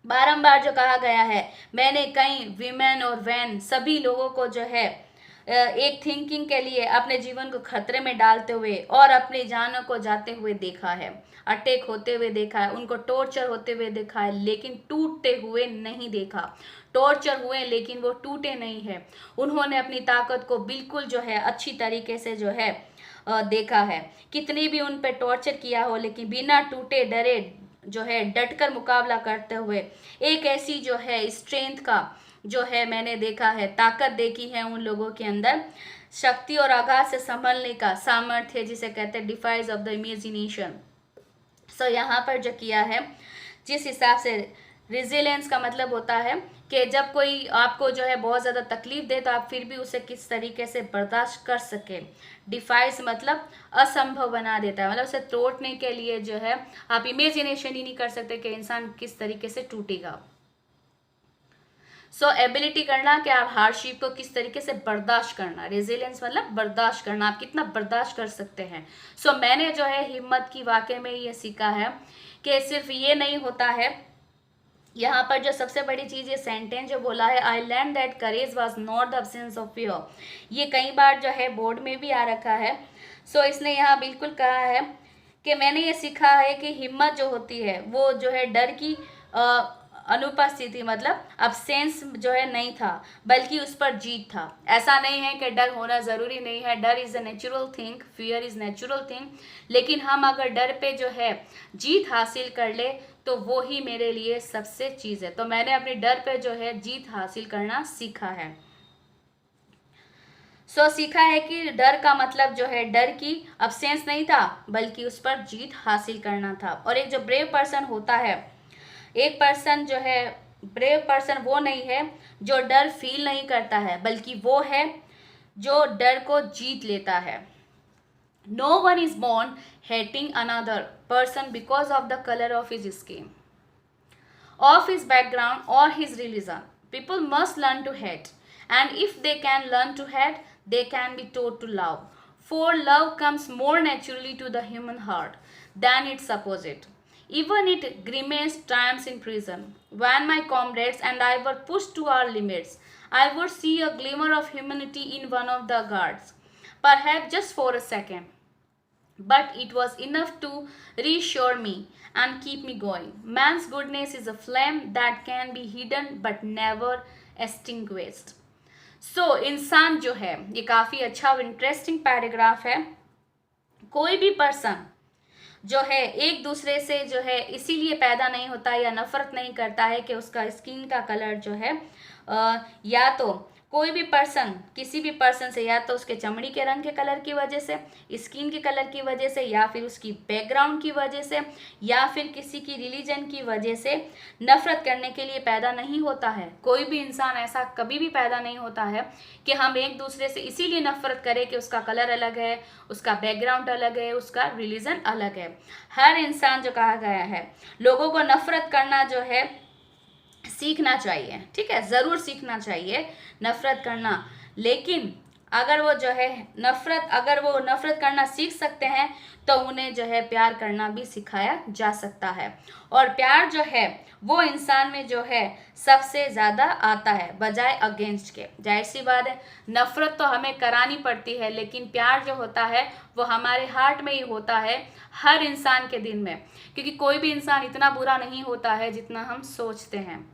बारंबार जो कहा गया है, मैंने कई विमेन और वैन सभी लोगों को जो है एक थिंकिंग के लिए अपने जीवन को खतरे में डालते हुए और अपनी जानों को जाते हुए देखा है, अटैक होते हुए देखा है, उनको टॉर्चर होते हुए देखा है, लेकिन टूटते हुए नहीं देखा। टॉर्चर हुए लेकिन वो टूटे नहीं है, उन्होंने अपनी ताकत को बिल्कुल जो है अच्छी तरीके से जो है देखा है। कितनी भी उन पर टॉर्चर किया हो लेकिन बिना टूटे डरे जो है डटकर मुकाबला करते हुए एक ऐसी जो है स्ट्रेंथ का जो है मैंने देखा है, ताकत देखी है उन लोगों के अंदर, शक्ति और आघात से संभलने का सामर्थ्य जिसे कहते हैं डिफाइज ऑफ द इमेजिनेशन। सो यहाँ पर जो किया है जिस हिसाब से रेजिलियंस का मतलब होता है कि जब कोई आपको जो है बहुत ज़्यादा तकलीफ दे तो आप फिर भी उसे किस तरीके से बर्दाश्त कर सके। डिफाइज मतलब असंभव बना देता है, मतलब उसे तोड़ने के लिए जो है आप इमेजिनेशन ही नहीं कर सकते कि इंसान किस तरीके से टूटेगा। सो एबिलिटी करना कि आप हार्डशिप को किस तरीके से बर्दाश्त करना, रेजिलियंस मतलब बर्दाश्त करना, आप कितना बर्दाश्त कर सकते हैं। सो मैंने जो है हिम्मत की वाकई में ये सीखा है कि सिर्फ ये नहीं होता है। यहाँ पर जो सबसे बड़ी चीज़ ये सेंटेंस जो बोला है, I learn that courage was not the absence of fear, ये कई बार जो है बोर्ड में भी आ रखा है। सो इसने यहाँ बिल्कुल कहा है कि मैंने ये सीखा है कि हिम्मत जो होती है वो जो है डर की अनुपस्थिति मतलब अब्सेंस जो है नहीं था, बल्कि उस पर जीत था। ऐसा नहीं है कि डर होना ज़रूरी नहीं है, डर is a natural thing, fear is natural thing, लेकिन हम अगर डर पे जो है जीत हासिल कर ले तो वो ही मेरे लिए सबसे चीज़ है। तो मैंने अपने डर पे जो है जीत हासिल करना सीखा है। सीखा है कि डर का मतलब जो है डर की अब्सेंस नहीं था, बल्कि उस पर जीत हासिल करना था। और एक जो ब्रेव पर्सन होता है, एक पर्सन जो है ब्रेव पर्सन वो नहीं है जो डर फील नहीं करता है, बल्कि वो है जो डर को जीत लेता है। No one is born hating another person because of the color of his skin, of his background, or his religion. People must learn to hate, and if they can learn to hate, they can be taught to love. For love comes more naturally to the human heart than its opposite. Even it grimace times in prison. When my comrades and I were pushed to our limits, I would see a glimmer of humanity in one of the guards, perhaps just for a second, but it was enough to reassure me and keep me going. Man's goodness is a flame that can be hidden but never extinguished. इंसान जो है, ये काफ़ी अच्छा और interesting paragraph है। कोई भी पर्सन जो है एक दूसरे से जो है इसीलिए पैदा नहीं होता या नफरत नहीं करता है कि उसका स्किन का कलर जो है या तो कोई भी पर्सन किसी भी पर्सन से या तो उसके चमड़ी के रंग के कलर की वजह से, स्किन के कलर की वजह से, या फिर उसकी बैकग्राउंड की वजह से, या फिर किसी की रिलीजन की वजह से नफरत करने के लिए पैदा नहीं होता है। कोई भी इंसान ऐसा कभी भी पैदा नहीं होता है कि हम एक दूसरे से इसीलिए नफरत करें कि उसका कलर अलग है, उसका बैकग्राउंड अलग है, उसका रिलीजन अलग है। हर इंसान जो कहा गया है, लोगों को नफरत करना जो है सीखना चाहिए, ठीक है, ज़रूर सीखना चाहिए नफरत करना। लेकिन अगर वो जो है अगर वो नफरत करना सीख सकते हैं तो उन्हें जो है प्यार करना भी सिखाया जा सकता है। और प्यार जो है वो इंसान में जो है सबसे ज़्यादा आता है बजाय अगेंस्ट के। जाहिर सी बात है, नफरत तो हमें करानी पड़ती है, लेकिन प्यार जो होता है वो हमारे हार्ट में ही होता है हर इंसान के दिल में, क्योंकि कोई भी इंसान इतना बुरा नहीं होता है जितना हम सोचते हैं।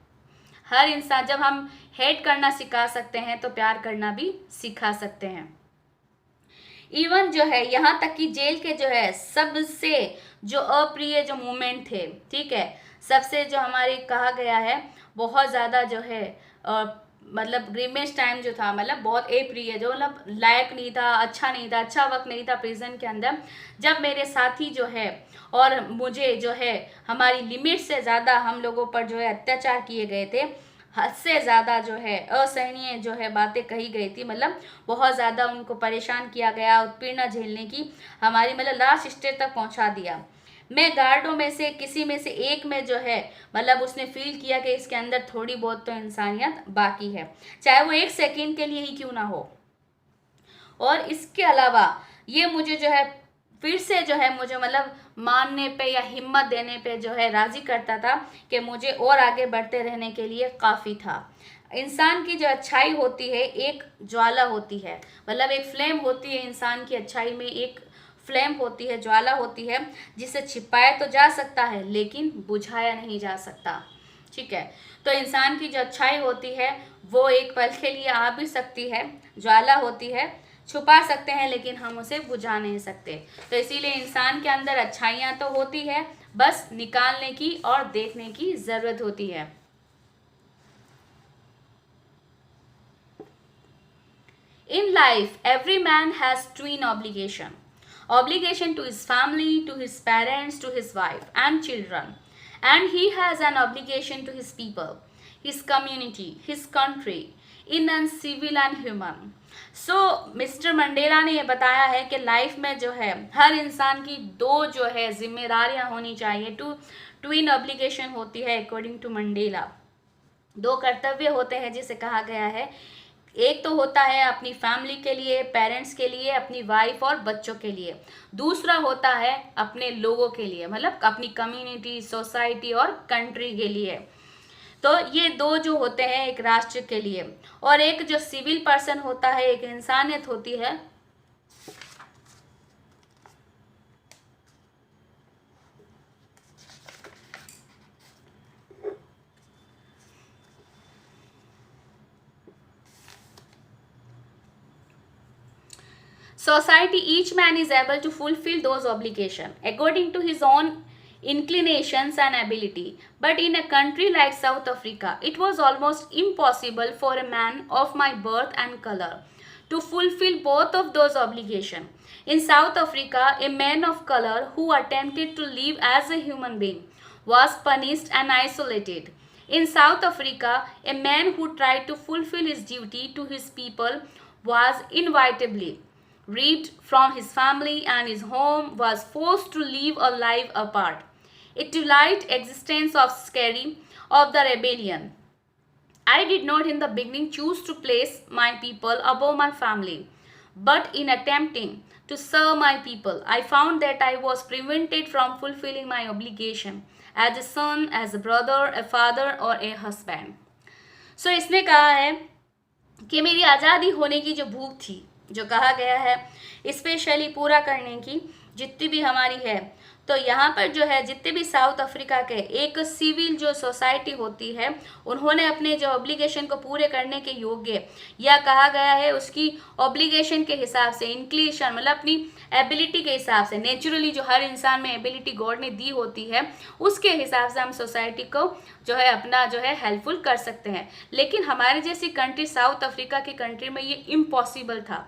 हर इंसान, जब हम हेट करना सिखा सकते हैं तो प्यार करना भी सिखा सकते हैं। इवन जो है यहाँ तक कि जेल के जो है सबसे जो अप्रिय जो मोमेंट थे, ठीक है, सबसे जो हमारे कहा गया है बहुत ज़्यादा जो है मतलब ग्रीमेस्ट टाइम जो था, मतलब बहुत अप्रिय, जो मतलब लायक नहीं था, अच्छा नहीं था, अच्छा वक्त नहीं था प्रिजन के अंदर, जब मेरे साथी जो है और मुझे जो है हमारी लिमिट से ज़्यादा हम लोगों पर जो है अत्याचार किए गए थे, हद से ज़्यादा जो है असहनीय जो है बातें कही गई थी, मतलब बहुत ज़्यादा उनको परेशान किया गया, उत्पीड़न झेलने की हमारी मतलब लास्ट स्टेज तक पहुंचा दिया। मैं गार्डों में से किसी में से एक में जो है मतलब उसने फील किया कि इसके अंदर थोड़ी बहुत तो इंसानियत बाकी है, चाहे वो एक सेकंड के लिए ही क्यों ना हो। और इसके अलावा ये मुझे जो है फिर से जो है मुझे मतलब मानने पे या हिम्मत देने पे जो है राज़ी करता था कि मुझे और आगे बढ़ते रहने के लिए काफ़ी था। इंसान की जो अच्छाई होती है एक ज्वाला होती है, मतलब एक फ्लेम होती है, इंसान की अच्छाई में एक फ्लेम होती है, ज्वाला होती है, जिसे छिपाया तो जा सकता है लेकिन बुझाया नहीं जा सकता, ठीक है। तो इंसान की जो अच्छाई होती है वो एक पल के लिए आ भी सकती है, ज्वाला होती है, छुपा सकते हैं लेकिन हम उसे बुझा नहीं सकते। तो इसीलिए इंसान के अंदर अच्छाइयाँ तो होती है, बस निकालने की और देखने की ज़रूरत होती है। In life, every man has twin obligation to his family, to his parents, to his wife and children, and he has an obligation to his people, his community, his country, in and civil and human. Mister Mandela ने ये बताया है कि life में जो है हर इंसान की दो जो है जिम्मेदारियां होनी चाहिए, ट्विन ऑब्लिगेशन होती है अकॉर्डिंग टू मंडेला। दो कर्तव्य होते हैं जिसे कहा गया है, एक तो होता है अपनी फैमिली के लिए, पेरेंट्स के लिए, अपनी वाइफ और बच्चों के लिए, दूसरा होता है अपने लोगों के लिए, मतलब अपनी कम्युनिटी, सोसाइटी और कंट्री के लिए। तो ये दो जो होते हैं एक राष्ट्र के लिए, और एक जो सिविल पर्सन होता है, एक इंसानियत होती है। Society, each man is able to fulfill those obligations according to his own inclinations and ability. But in a country like South Africa, it was almost impossible for a man of my birth and color to fulfill both of those obligations. In South Africa, a man of color who attempted to live as a human being was punished and isolated. In South Africa, a man who tried to fulfill his duty to his people was inevitably ripped from his family and his home, was forced to live a life apart. A twilight existence of scary of the rebellion. I did not in the beginning choose to place my people above my family, but in attempting to serve my people, I found that I was prevented from fulfilling my obligation as a son, as a brother, a father or a husband. So इसने कहा है कि मेरी आज़ादी होने की जो भूख थी, जो कहा गया है स्पेशली पूरा करने की जितनी भी हमारी है, तो यहाँ पर जो है जितने भी साउथ अफ्रीका के एक सिविल जो सोसाइटी होती है, उन्होंने अपने जो ऑब्लिगेशन को पूरे करने के योग्य, या कहा गया है उसकी ऑब्लिगेशन के हिसाब से, इंक्लिनेशन मतलब अपनी एबिलिटी के हिसाब से, नेचुरली जो हर इंसान में एबिलिटी गॉड ने दी होती है, उसके हिसाब से हम सोसाइटी को जो है अपना जो है हेल्पफुल कर सकते हैं. लेकिन हमारे जैसी कंट्री, साउथ अफ्रीका की कंट्री में ये इम्पॉसिबल था,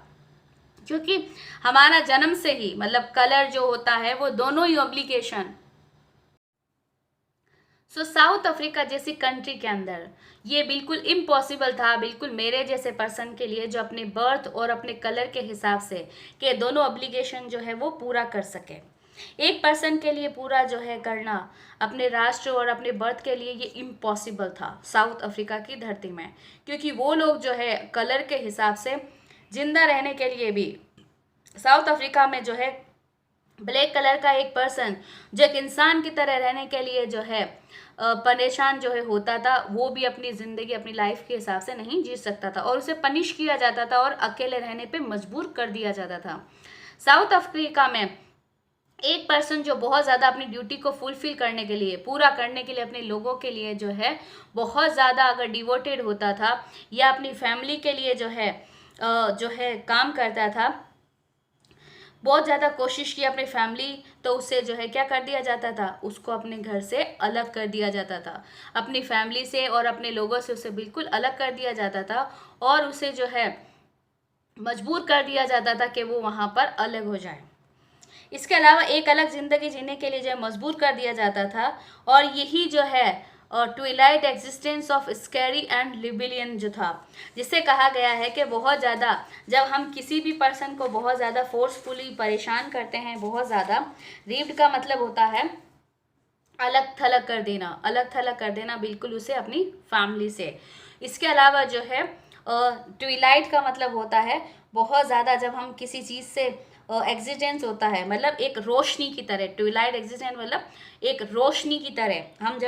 क्योंकि हमारा जन्म से ही मतलब कलर जो होता है वो दोनों ही ऑब्लिगेशन. सो साउथ अफ्रीका जैसी कंट्री के अंदर ये बिल्कुल इम्पॉसिबल था, बिल्कुल मेरे जैसे पर्सन के लिए जो अपने बर्थ और अपने कलर के हिसाब से कि दोनों ऑब्लिगेशन जो है वो पूरा कर सके. एक पर्सन के लिए पूरा जो है करना अपने राष्ट्र और अपने बर्थ के लिए ये इम्पॉसिबल था साउथ अफ्रीका की धरती में, क्योंकि वो लोग जो है कलर के हिसाब से जिंदा रहने के लिए भी साउथ अफ्रीका में जो है ब्लैक कलर का एक पर्सन जो एक इंसान की तरह रहने के लिए जो है परेशान जो है होता था, वो भी अपनी ज़िंदगी अपनी लाइफ के हिसाब से नहीं जी सकता था और उसे पनिश किया जाता था और अकेले रहने पे मजबूर कर दिया जाता था. साउथ अफ्रीका में एक पर्सन जो बहुत ज़्यादा अपनी ड्यूटी को फुलफिल करने के लिए, पूरा करने के लिए, अपने लोगों के लिए जो है बहुत ज़्यादा अगर डिवोटेड होता था या अपनी फैमिली के लिए जो है काम करता था, बहुत ज़्यादा कोशिश की अपनी फैमिली, तो उसे जो है क्या कर दिया जाता था, उसको अपने घर से अलग कर दिया जाता था, अपनी फैमिली से और अपने लोगों से उसे बिल्कुल अलग कर दिया जाता था और उसे जो है मजबूर कर दिया जाता था कि वो वहाँ पर अलग हो जाए. इसके अलावा एक अलग ज़िंदगी जीने के लिए जो है मजबूर कर दिया जाता था और यही जो है twilight existence of scary and rebellion जो था, जिसे कहा गया है कि बहुत ज़्यादा जब हम किसी भी पर्सन को बहुत ज़्यादा फोर्सफुली परेशान करते हैं, बहुत ज़्यादा, रिप्ड का मतलब होता है अलग थलग कर देना, अलग थलग कर देना बिल्कुल उसे अपनी फैमिली से. इसके अलावा जो है ट्विलाइट का मतलब होता है बहुत ज़्यादा जब हम किसी चीज़ से एग्जिस्टेंस होता है, मतलब एक रोशनी की तरह, ट्विलाइट एग्जिस्टेंस मतलब एक रोशनी की तरह. हम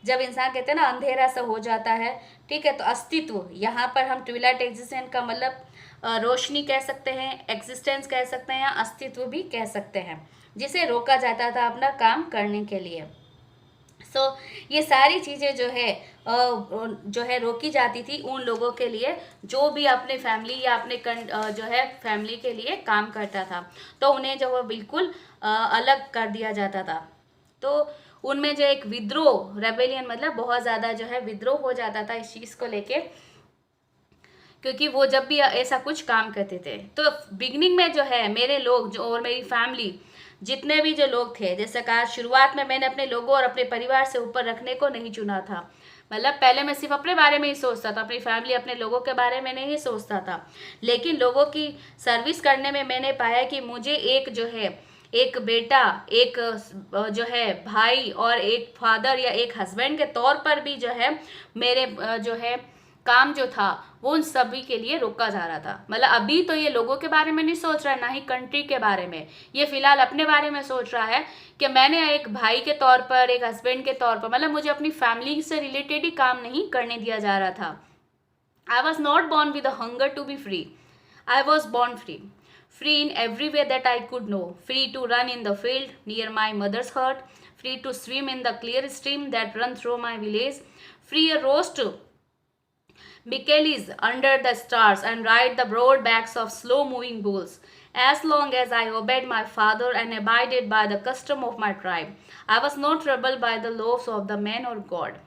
जब इंसान कहते हैं ना अंधेरा सा हो जाता है, ठीक है, तो अस्तित्व, यहाँ पर हम ट्विलाइट एग्जिस्टेंस का मतलब रोशनी कह सकते हैं, एग्जिस्टेंस कह सकते हैं या अस्तित्व भी कह सकते हैं, जिसे रोका जाता था अपना काम करने के लिए. सो ये सारी चीज़ें जो है रोकी जाती थी उन लोगों के लिए जो भी अपने फैमिली या अपने जो है फैमिली के लिए काम करता था, तो उन्हें जो वो बिल्कुल अलग कर दिया जाता था. तो उनमें जो एक विद्रोह, रेबेलियन मतलब बहुत ज़्यादा जो है विद्रोह हो जाता था इस चीज़ को लेके, क्योंकि वो जब भी ऐसा कुछ काम करते थे. तो बिगनिंग में जो है मेरे लोग जो और मेरी फैमिली जितने भी जो लोग थे, जैसे कहा शुरुआत में मैंने अपने लोगों और अपने परिवार से ऊपर रखने को नहीं चुना था. मतलब पहले मैं सिर्फ अपने बारे में ही सोचता था, अपनी फैमिली अपने लोगों के बारे में नहीं सोचता था, लेकिन लोगों की सर्विस करने में मैंने पाया कि मुझे एक जो है एक बेटा, एक जो है भाई और एक फादर या एक हस्बैंड के तौर पर भी जो है मेरे जो है काम जो था वो उन सभी के लिए रोका जा रहा था. मतलब अभी तो ये लोगों के बारे में नहीं सोच रहा है, ना ही कंट्री के बारे में, ये फिलहाल अपने बारे में सोच रहा है कि मैंने एक भाई के तौर पर, एक हस्बैंड के तौर पर, मतलब मुझे अपनी फैमिली से रिलेटेड ही काम नहीं करने दिया जा रहा था. I was not born with a hunger to be free, I was born free. Free in every way that I could know, free to run in the field near my mother's hut, free to swim in the clear stream that run through my village, free to roast Michaelis under the stars and ride the broad backs of slow-moving bulls. As long as I obeyed my father and abided by the custom of my tribe, I was not troubled by the laws of the man or God.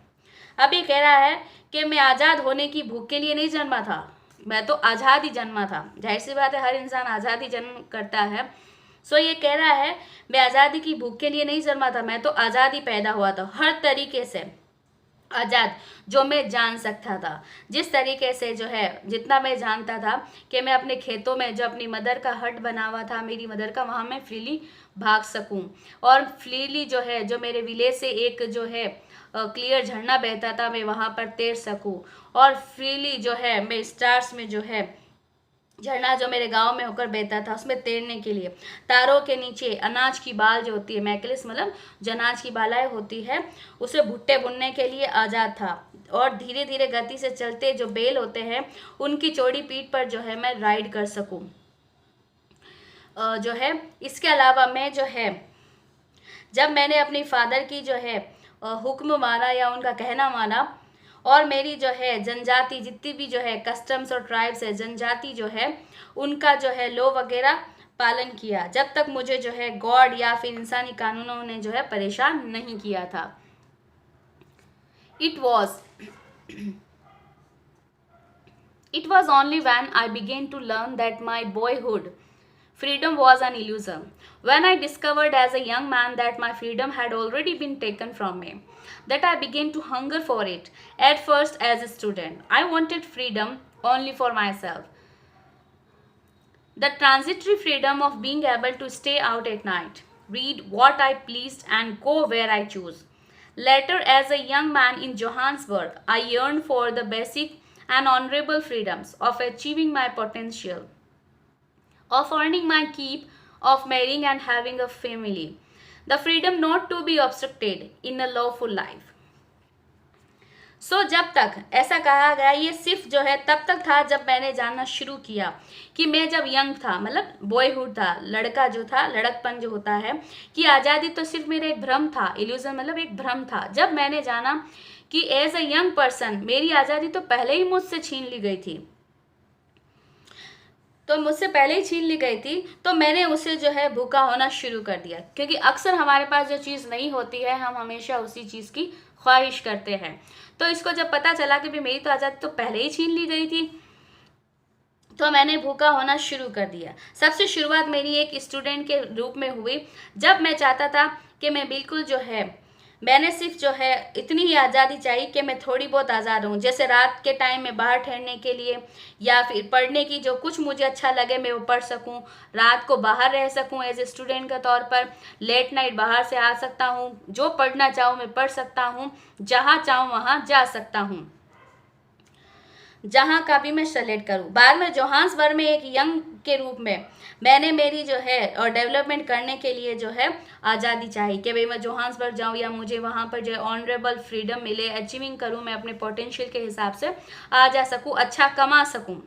अब ये कह रहा है कि मैं आज़ाद होने की भूख के लिए नहीं जन्मा था, मैं तो आज़ाद ही जन्मा था। जाहिर सी बात है, हर इंसान आज़ाद ही जन्म करता है। सो ये कह रहा है मैं आज़ादी की भूख के लिए नहीं जन्मा था, मैं तो आज़ाद ही पैदा हुआ था, हर तरीके से आज़ाद जो मैं जान सकता था। जिस तरीके से जो है, जितना मैं जानता था कि मैं अपने खेतों में जो अपनी मदर का हट बना हुआ था मेरी मदर का, वहाँ मैं फ्रीली भाग सकूं और फ्रीली जो है, जो मेरे विलेज से एक जो है क्लियर झरना बहता था, मैं वहाँ पर तैर सकूं और फ्रीली जो है मैं स्टार्स में जो है झरना जो मेरे गांव में होकर बहता था उसमें तैरने के लिए, तारों के नीचे अनाज की बाल जो होती है, मैकलिस मतलब जो अनाज की बालाएं होती है, उसे भुट्टे बुनने के लिए आज़ाद था। और धीरे धीरे गति से चलते जो बैल होते हैं उनकी चौड़ी पीठ पर जो है मैं राइड कर सकूं। जो है इसके अलावा मैं जो है, जब मैंने अपनी फादर की जो है हुक्म माना या उनका कहना माना, और मेरी जो है जनजाति जितनी भी जो है कस्टम्स और ट्राइब्स है, जनजाति जो है उनका जो है लॉ वगैरह पालन किया, जब तक मुझे जो है गॉड या फिर इंसानी कानूनों ने जो है परेशान नहीं किया था। It was only when I began to learn that my boyhood freedom was an illusion, when I discovered as a young man that my freedom had already been taken from me, that I began to hunger for it. At first, as a student, I wanted freedom only for myself. The transitory freedom of being able to stay out at night, read what I pleased, and go where I chose. Later, as a young man in Johannesburg, I yearned for the basic and honorable freedoms of achieving my potential, of earning my keep, of marrying and having a family. The freedom not to be obstructed in a lawful life. जब तक ऐसा कहा गया, ये सिर्फ जो है तब तक था जब मैंने जानना शुरू किया कि मैं जब यंग था, मतलब बॉयहुड था, लड़का जो था, लड़कपन जो होता है, कि आज़ादी तो सिर्फ मेरा एक भ्रम था, इल्यूजन मतलब एक भ्रम था। जब मैंने जाना कि एज अ यंग पर्सन मेरी आज़ादी तो पहले ही मुझसे छीन ली गई थी, तो मैंने उसे जो है भूखा होना शुरू कर दिया। क्योंकि अक्सर हमारे पास जो चीज़ नहीं होती है हम हमेशा उसी चीज़ की ख्वाहिश करते हैं। तो इसको जब पता चला कि भी मेरी तो आज़ादी तो पहले ही छीन ली गई थी, तो मैंने भूखा होना शुरू कर दिया। सबसे शुरुआत मेरी एक स्टूडेंट के रूप में हुई, जब मैं चाहता था कि मैं बिल्कुल जो है, मैंने सिर्फ जो है इतनी ही आज़ादी चाहिए कि मैं थोड़ी बहुत आज़ाद हूँ, जैसे रात के टाइम में बाहर ठहरने के लिए या फिर पढ़ने की जो कुछ मुझे अच्छा लगे मैं वो पढ़ सकूँ, रात को बाहर रह सकूँ एज ए स्टूडेंट के तौर पर, लेट नाइट बाहर से आ सकता हूँ, जो पढ़ना चाहूँ मैं पढ़ सकता हूँ, जहाँ चाहूँ वहाँ जा सकता हूँ, जहाँ का भी मैं सेलेक्ट करूँ। बाद में जोहान्सबर्ग में एक यंग के रूप में मैंने मेरी जो है और डेवलपमेंट करने के लिए जो है आज़ादी चाहिए कि भाई मैं जोहान्सबर्ग जाऊँ या मुझे वहाँ पर जो है ऑनरेबल फ्रीडम मिले, अचीविंग करूँ, मैं अपने पोटेंशियल के हिसाब से आ जा सकूँ, अच्छा कमा सकूँ,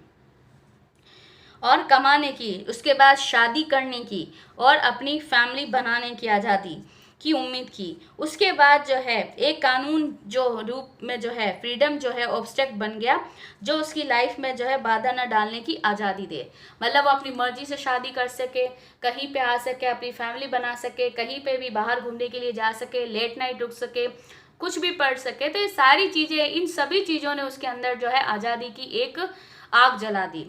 और कमाने की, उसके बाद शादी करने की और अपनी फैमिली बनाने की आज़ादी की उम्मीद की। उसके बाद जो है एक कानून जो रूप में जो है फ्रीडम जो है ऑब्स्टेक्ट बन गया, जो उसकी लाइफ में जो है बाधा न डालने की आज़ादी दे, मतलब वो अपनी मर्जी से शादी कर सके, कहीं पे आ सके, अपनी फैमिली बना सके, कहीं पे भी बाहर घूमने के लिए जा सके, लेट नाइट रुक सके, कुछ भी पढ़ सके। तो ये सारी चीज़ें, इन सभी चीज़ों ने उसके अंदर जो है आज़ादी की एक आग जला दी।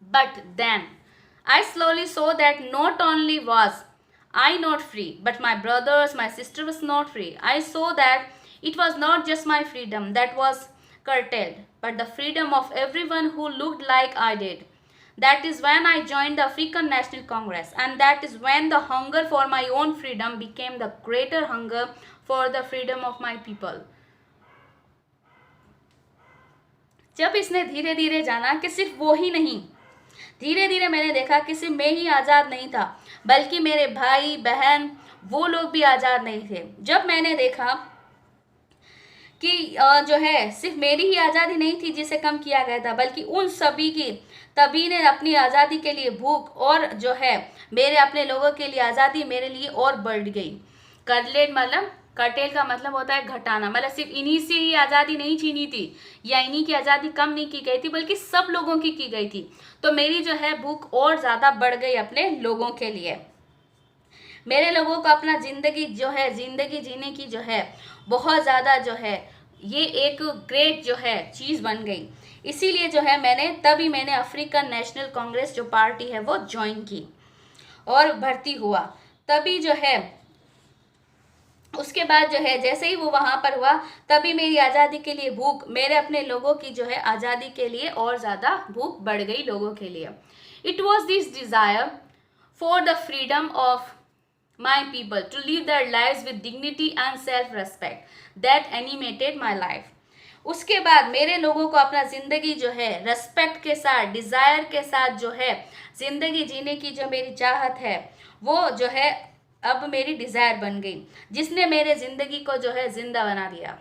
But then I slowly saw that not only was I not free, but my brothers, my sister was not free. I saw that it was not just my freedom that was curtailed, but the freedom of everyone who looked like I did. That is when I joined the African National Congress, and that is when the hunger for my own freedom became the greater hunger for the freedom of my people. जब इसने धीरे धीरे जाना कि सिर्फ वो ही नहीं, धीरे धीरे मैंने देखा कि सिर्फ मैं ही आज़ाद नहीं था, बल्कि मेरे भाई बहन वो लोग भी आज़ाद नहीं थे। जब मैंने देखा कि जो है सिर्फ मेरी ही आज़ादी नहीं थी जिसे कम किया गया था, बल्कि उन सभी की, तभी ने अपनी आज़ादी के लिए भूख और जो है मेरे अपने लोगों के लिए आज़ादी मेरे लिए और बढ़ गई। कर्टेल मतलब, कर्टेल का मतलब होता है घटाना, मतलब सिर्फ इन्हीं से ही आज़ादी नहीं छीनी थी या इन्हीं की आज़ादी कम नहीं की गई थी, बल्कि सब लोगों की गई थी। तो मेरी जो है भूख और ज़्यादा बढ़ गई अपने लोगों के लिए। मेरे लोगों को अपना ज़िंदगी जो है, ज़िंदगी जीने की जो है बहुत ज़्यादा जो है ये एक ग्रेट जो है चीज़ बन गई। इसीलिए जो है तभी मैंने अफ्रीकन नेशनल कांग्रेस जो पार्टी है वो ज्वाइन की और भर्ती हुआ। तभी जो है उसके बाद जो है जैसे ही वो वहां पर हुआ, तभी मेरी आज़ादी के लिए भूख, मेरे अपने लोगों की जो है आज़ादी के लिए और ज़्यादा भूख बढ़ गई लोगों के लिए। It was this desire for the freedom of my people to live their lives with dignity and self respect that animated my life. उसके बाद मेरे लोगों को अपना ज़िंदगी जो है रेस्पेक्ट के साथ, डिज़ायर के साथ जो है ज़िंदगी जीने की जो मेरी चाहत है वो जो है अब मेरी डिज़ायर बन गई, जिसने मेरे ज़िंदगी को जो है जिंदा बना दिया।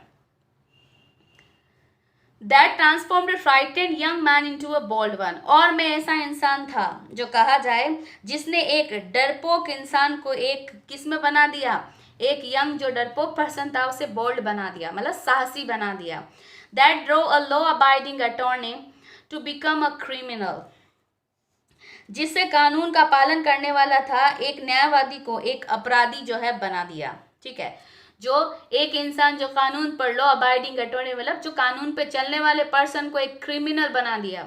That transformed a frightened young man into a bold one। और मैं ऐसा इंसान था जो कहा जाए जिसने एक डरपोक इंसान को एक किस में बना दिया, एक यंग जो डरपोक पर्सन था उसे बोल्ड बना दिया, मतलब साहसी बना दिया। That drove a law abiding attorney to become a criminal। जिससे कानून का पालन करने वाला था एक न्यायवादी को एक अपराधी जो है बना दिया। ठीक है, जो एक इंसान जो कानून पर लॉ अबाइडिंग अटॉर्नी, मतलब जो कानून पे चलने वाले पर्सन को एक क्रिमिनल बना दिया।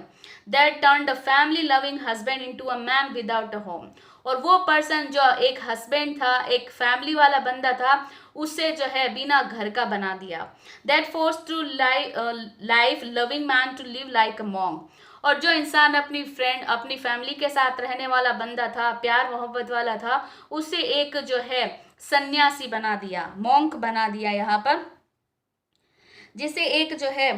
That turn the family loving husband into a man without a home. और वो पर्सन जो एक हस्बैंड था, एक फैमिली वाला बंदा था, उससे जो है बिना घर का बना दिया। That force to life loving man to live like a monk. और जो इंसान अपनी फ्रेंड, अपनी फैमिली के साथ रहने वाला बंदा था, प्यार मोहब्बत वाला था, उसे एक जो है सन्यासी बना दिया, मॉन्क बना दिया यहाँ पर, जिसे एक जो है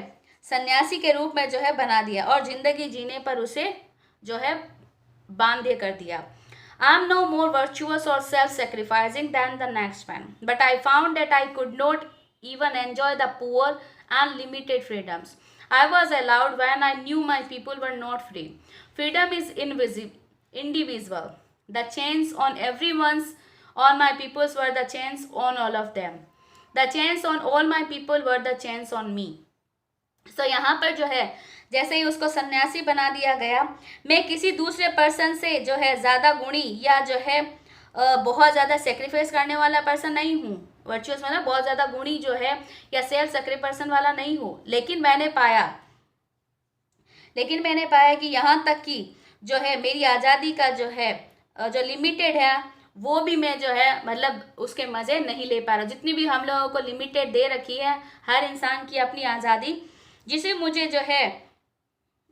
सन्यासी के रूप में जो है बना दिया और जिंदगी जीने पर उसे जो है बांधे कर दिया। I am no more virtuous or self-sacrificing than the next man, but I found that I could not even enjoy the poor and limited freedoms I was allowed when I knew my people were not free. Freedom is indivisible. The chains on my peoples were the chains on all of them. The chains on all my people were the chains on me. So यहाँ पर जो है जैसे ही उसको सन्यासी बना दिया गया, मैं किसी दूसरे पर्सन से जो है ज़्यादा गुणी या जो है बहुत ज़्यादा सेक्रीफाइस करने वाला पर्सन नहीं हूँ। वर्चुअस मतलब बहुत ज़्यादा गुणी जो है या सेल्फ सेक्रीफाइस वाला नहीं हूँ। लेकिन मैंने पाया कि यहाँ तक कि जो है मेरी आज़ादी का जो है जो लिमिटेड है वो भी मैं जो है मतलब उसके मज़े नहीं ले पा रहा। जितनी भी हम लोगों को लिमिटेड दे रखी है हर इंसान की अपनी आज़ादी, जिसे मुझे जो है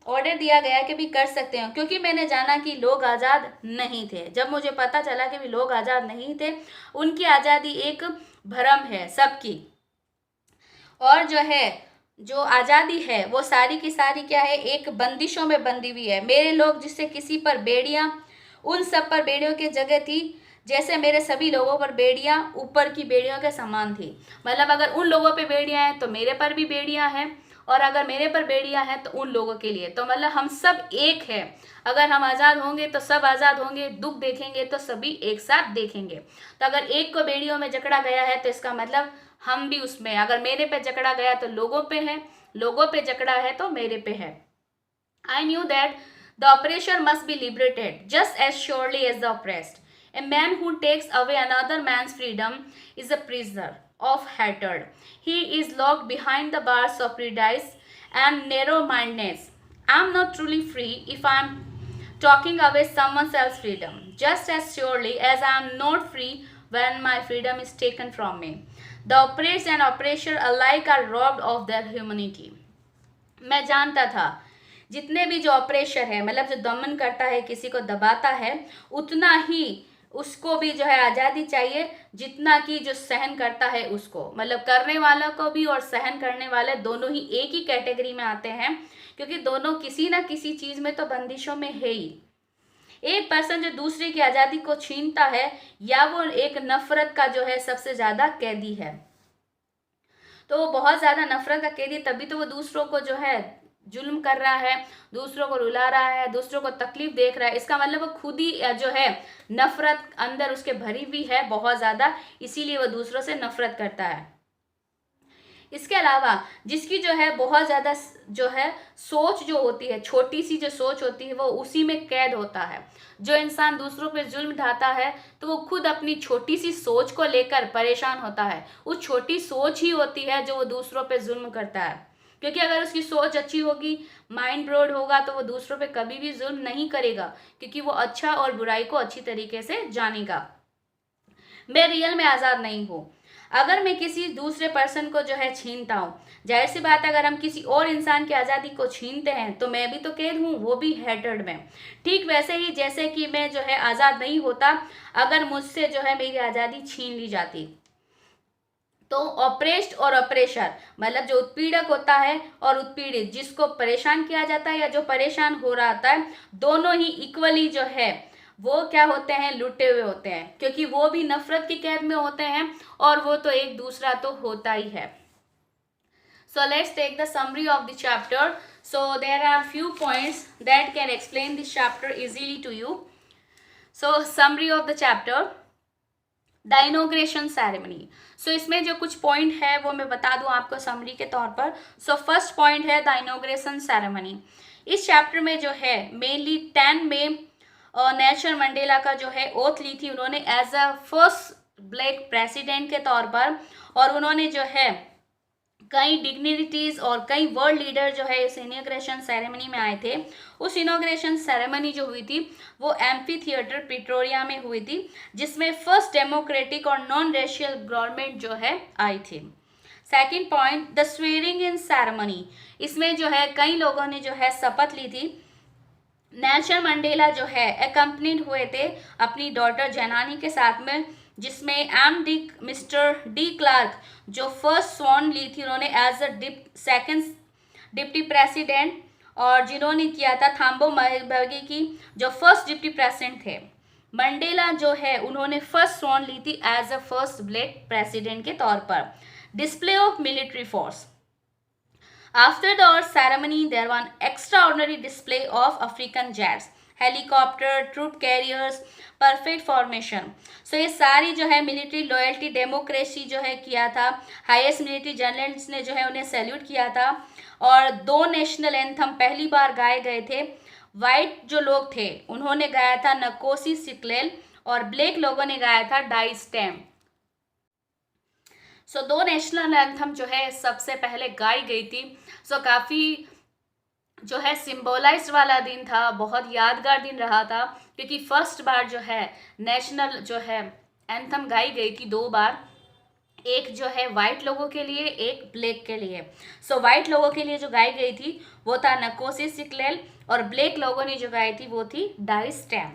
ऑर्डर दिया गया कि भी कर सकते हो, क्योंकि मैंने जाना कि लोग आज़ाद नहीं थे। जब मुझे पता चला कि भी लोग आज़ाद नहीं थे, उनकी आज़ादी एक भ्रम है सबकी, और जो है जो आज़ादी है वो सारी की सारी क्या है, एक बंदिशों में बंधी हुई है। मेरे लोग जिससे किसी पर बेड़ियाँ, उन सब पर बेड़ियों की जगह थी, जैसे मेरे सभी लोगों पर बेड़ियाँ ऊपर की बेड़ियों के समान थी। मतलब अगर उन लोगों पे बेड़ियाँ हैं तो मेरे पर भी बेड़ियाँ हैं, और अगर मेरे पर बेड़ियाँ हैं तो उन लोगों के लिए। तो मतलब हम सब एक है। अगर हम आज़ाद होंगे तो सब आज़ाद होंगे, दुख देखेंगे तो सभी एक साथ देखेंगे। तो अगर एक को बेड़ियों में जकड़ा गया है तो इसका मतलब हम भी उसमें, अगर मेरे पे जकड़ा गया तो लोगों पे है, लोगों पे जकड़ा है तो मेरे पे है। I knew that the operation must be liberated just as surely as the oppressed. A man who takes away another man's freedom is a prisoner of hatred. He is locked behind the bars of prejudice and narrow-mindedness. I am not truly free if I am talking away someone else's freedom, just as surely as I am not free when my freedom is taken from me. The oppressed and oppressor alike are robbed of their humanity. मैं जानता था जितने भी जो ऑपरेशर है, मतलब जो दमन करता है, किसी को दबाता है, उतना ही उसको भी जो है आज़ादी चाहिए जितना कि जो सहन करता है उसको। मतलब करने वाला को भी और सहन करने वाले दोनों ही एक ही कैटेगरी में आते हैं, क्योंकि दोनों किसी ना किसी चीज़ में तो बंदिशों में है ही। एक पर्सन जो दूसरे की आज़ादी को छीनता है, या वो एक नफरत का जो है सबसे ज़्यादा कैदी है, तो वो बहुत ज़्यादा नफरत का कैदी, तभी तो वो दूसरों को जो है जुल्म कर रहा है, दूसरों को रुला रहा है, दूसरों को तकलीफ देख रहा है। इसका मतलब वो खुद ही जो है नफरत अंदर उसके भरी हुई है बहुत ज़्यादा, इसीलिए वो दूसरों से नफरत करता है। इसके अलावा जिसकी जो है बहुत ज़्यादा जो है सोच जो होती है, छोटी सी जो सोच होती है, वो उसी में कैद होता है। जो इंसान दूसरों पे जुल्म ढाता है तो वो खुद अपनी छोटी सी सोच को लेकर परेशान होता है। वो छोटी सोच ही होती है जो वो दूसरों पे जुल्म करता है, क्योंकि अगर उसकी सोच अच्छी होगी, माइंड ब्रॉड होगा, तो वो दूसरों पे कभी भी जुल्म नहीं करेगा, क्योंकि वो अच्छा और बुराई को अच्छी तरीके से जानेगा। मैं रियल में आज़ाद नहीं हूँ। अगर मैं किसी दूसरे पर्सन को जो है छीनता हूँ, जाहिर सी बात है अगर हम किसी और इंसान की आज़ादी को छीनते हैं तो मैं भी तो कैद हूँ, वो भी हैटर्ड में। ठीक वैसे ही जैसे कि मैं जो है आज़ाद नहीं होता अगर मुझसे जो है मेरी आज़ादी छीन ली जाती। तो ऑपरेस्ड और ऑपरेशर मतलब जो उत्पीड़क होता है और उत्पीड़ित, जिसको परेशान किया जाता है या जो परेशान हो रहा होता है, दोनों ही इक्वली जो है वो क्या होते हैं, लुटे हुए होते हैं, क्योंकि वो भी नफरत की कैद में होते हैं और वो तो एक दूसरा तो होता ही है। So let's take the summary of the chapter. So there are few points that can explain this chapter easily to you. So summary of the chapter, the inauguration ceremony. So इसमें जो कुछ पॉइंट है वो मैं बता दूं आपको summary के तौर पर। सो फर्स्ट पॉइंट है द इनोग्रेशन सेरेमनी। इस चैप्टर में जो है मेनली 10 में नेल्सन मंडेला का जो है ओथ ली थी उन्होंने as a first black president के तौर पर, और उन्होंने जो है कई डिग्निटीज और कई वर्ल्ड लीडर जो है इस इनॉग्रेशन सेरेमनी में आए थे। उस इनॉग्रेशन सेरेमनी जो हुई थी वो एम्फी थिएटर प्रिटोरिया में हुई थी, जिसमें फर्स्ट डेमोक्रेटिक और नॉन रेशियल गवर्नमेंट जो है आई थी। Second point, the swearing in ceremony. इसमें जो है कई लोगों ने जो है शपथ ली थी। नेल्सन मंडेला जो है एकम्पनीड हुए थे अपनी डॉटर जनानी के साथ में, जिसमें मिस्टर डी क्लार्क जो फर्स्ट स्वॉन ली थी उन्होंने as a second deputy president, और जिन्होंने किया था थाम्बो म्बेकी की जो फर्स्ट डिप्टी प्रेसिडेंट थे। मंडेला जो है उन्होंने फर्स्ट स्वॉन ली थी as a first black president के तौर पर। Display of military force. After the ceremony, there was an extraordinary display of African jets, helicopter, troop carriers, perfect formation. So ये सारी जो है मिलिट्री लॉयल्टी डेमोक्रेसी जो है किया था, हाईएस्ट मिलिट्री जनरल्स ने जो है उन्हें सैल्यूट किया था, और 2 नेशनल एंथम पहली बार गाए गए थे। वाइट जो लोग थे उन्होंने गाया था नकोसी सिक्लेल, और ब्लैक लोगों ने गाया था डाई स्टैम। सो 2 नेशनल एंथम जो है सबसे पहले गाई गई थी। सो काफ़ी जो है सिंबोलाइज्ड वाला दिन था, बहुत यादगार दिन रहा था, क्योंकि फर्स्ट बार जो है नेशनल जो है एंथम गाई गई थी 2 बार, एक जो है वाइट लोगों के लिए, एक ब्लैक के लिए। सो वाइट लोगों के लिए जो गाई गई थी वो था नकोसी सिक्लेल, और ब्लैक लोगों ने जो गाई थी वो थी Die Stem.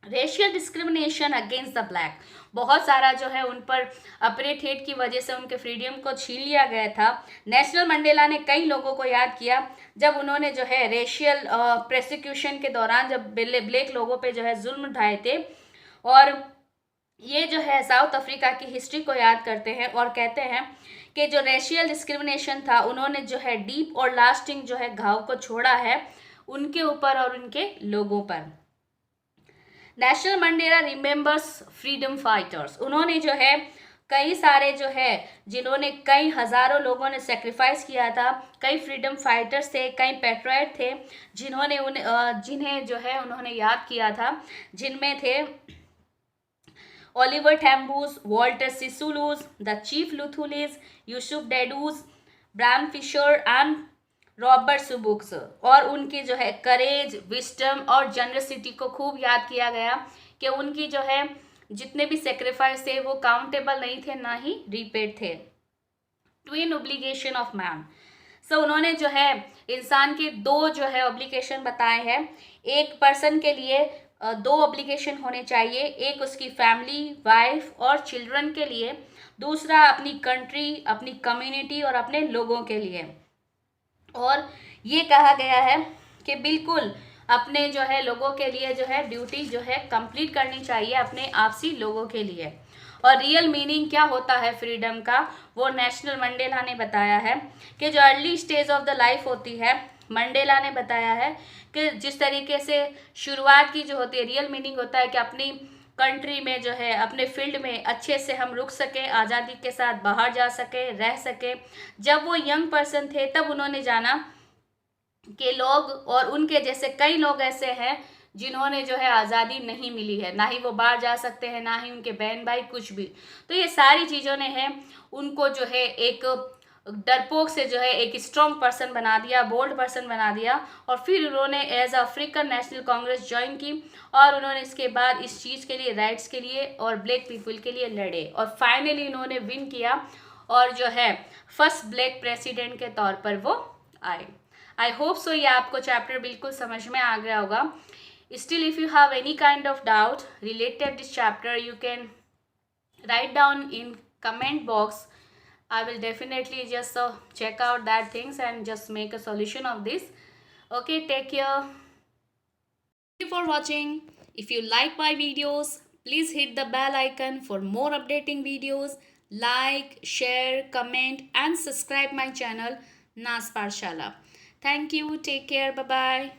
Racial discrimination against the black, बहुत सारा जो है उन पर अपेरेट की वजह से उनके फ्रीडम को छीन लिया गया था। नेल्सन मंडेला ने कई लोगों को याद किया जब उन्होंने जो है रेशियल प्रोसिक्यूशन के दौरान जब ब्लैक लोगों पे जो है जुल्म उठाए थे, और ये जो है साउथ अफ्रीका की हिस्ट्री को याद करते हैं और कहते हैं कि जो रेशियल डिस्क्रिमिनेशन था उन्होंने जो है डीप और लास्टिंग जो है घाव को छोड़ा है उनके ऊपर और उनके लोगों पर। Nelson Mandela remembers freedom fighters, उन्होंने जो है कई सारे जो है जिन्होंने कई हज़ारों लोगों ने सेक्रीफाइस किया था, कई फ्रीडम फाइटर्स थे, कई पैट्रियट थे जिन्होंने जिन्हें जो है उन्होंने याद किया था, जिनमें थे Oliver Tambos, Walter Sisulus, the chief Luthulis, Yusuf Dadoos, Bram Fischer and Robert Sobukwes, और उनकी जो है करेज, विस्डम और जनरसिटी को खूब याद किया गया कि उनकी जो है जितने भी सेक्रीफाइस थे वो काउंटेबल नहीं थे, ना ही रिपेड थे। Twin obligation of man. So उन्होंने जो है इंसान के 2 जो है ऑब्लिगेशन बताए हैं। एक पर्सन के लिए 2 ऑब्लिगेशन होने चाहिए, एक उसकी फैमिली, वाइफ और चिल्ड्रन के लिए, दूसरा अपनी कंट्री, अपनी कम्युनिटी और अपने लोगों के लिए। और ये कहा गया है कि बिल्कुल अपने जो है लोगों के लिए जो है ड्यूटी जो है कंप्लीट करनी चाहिए अपने आपसी लोगों के लिए। और रियल मीनिंग क्या होता है फ्रीडम का, वो नेल्सन मंडेला ने बताया है कि जो early stage of the life होती है, मंडेला ने बताया है कि जिस तरीके से शुरुआत की जो होती है, रियल मीनिंग होता है कि अपनी कंट्री में जो है अपने फील्ड में अच्छे से हम रुक सके, आज़ादी के साथ बाहर जा सके, रह सके। जब वो यंग पर्सन थे तब उन्होंने जाना कि लोग और उनके जैसे कई लोग ऐसे हैं जिन्होंने जो है आज़ादी नहीं मिली है, ना ही वो बाहर जा सकते हैं, ना ही उनके बहन भाई कुछ भी। तो ये सारी चीज़ों ने है उनको जो है एक डरपोक से जो है एक स्ट्रॉन्ग पर्सन बना दिया, बोल्ड पर्सन बना दिया। और फिर उन्होंने as African National Congress join की और उन्होंने इसके बाद इस चीज़ के लिए, राइट्स के लिए और ब्लैक पीपल के लिए लड़े और फाइनली उन्होंने विन किया और जो है फर्स्ट ब्लैक प्रेसिडेंट के तौर पर वो आए। आई होप सो ये आपको चैप्टर बिल्कुल समझ में आ गया होगा। Still, if you have any kind of doubt related this chapter, you can write down in comment box. I will definitely just check out that things and just make a solution of this. Okay, take care. Thank you for watching. If you like my videos, please hit the bell icon for more updating videos. Like, share, comment and subscribe my channel Nas Pathshala. Thank you. Take care. Bye bye.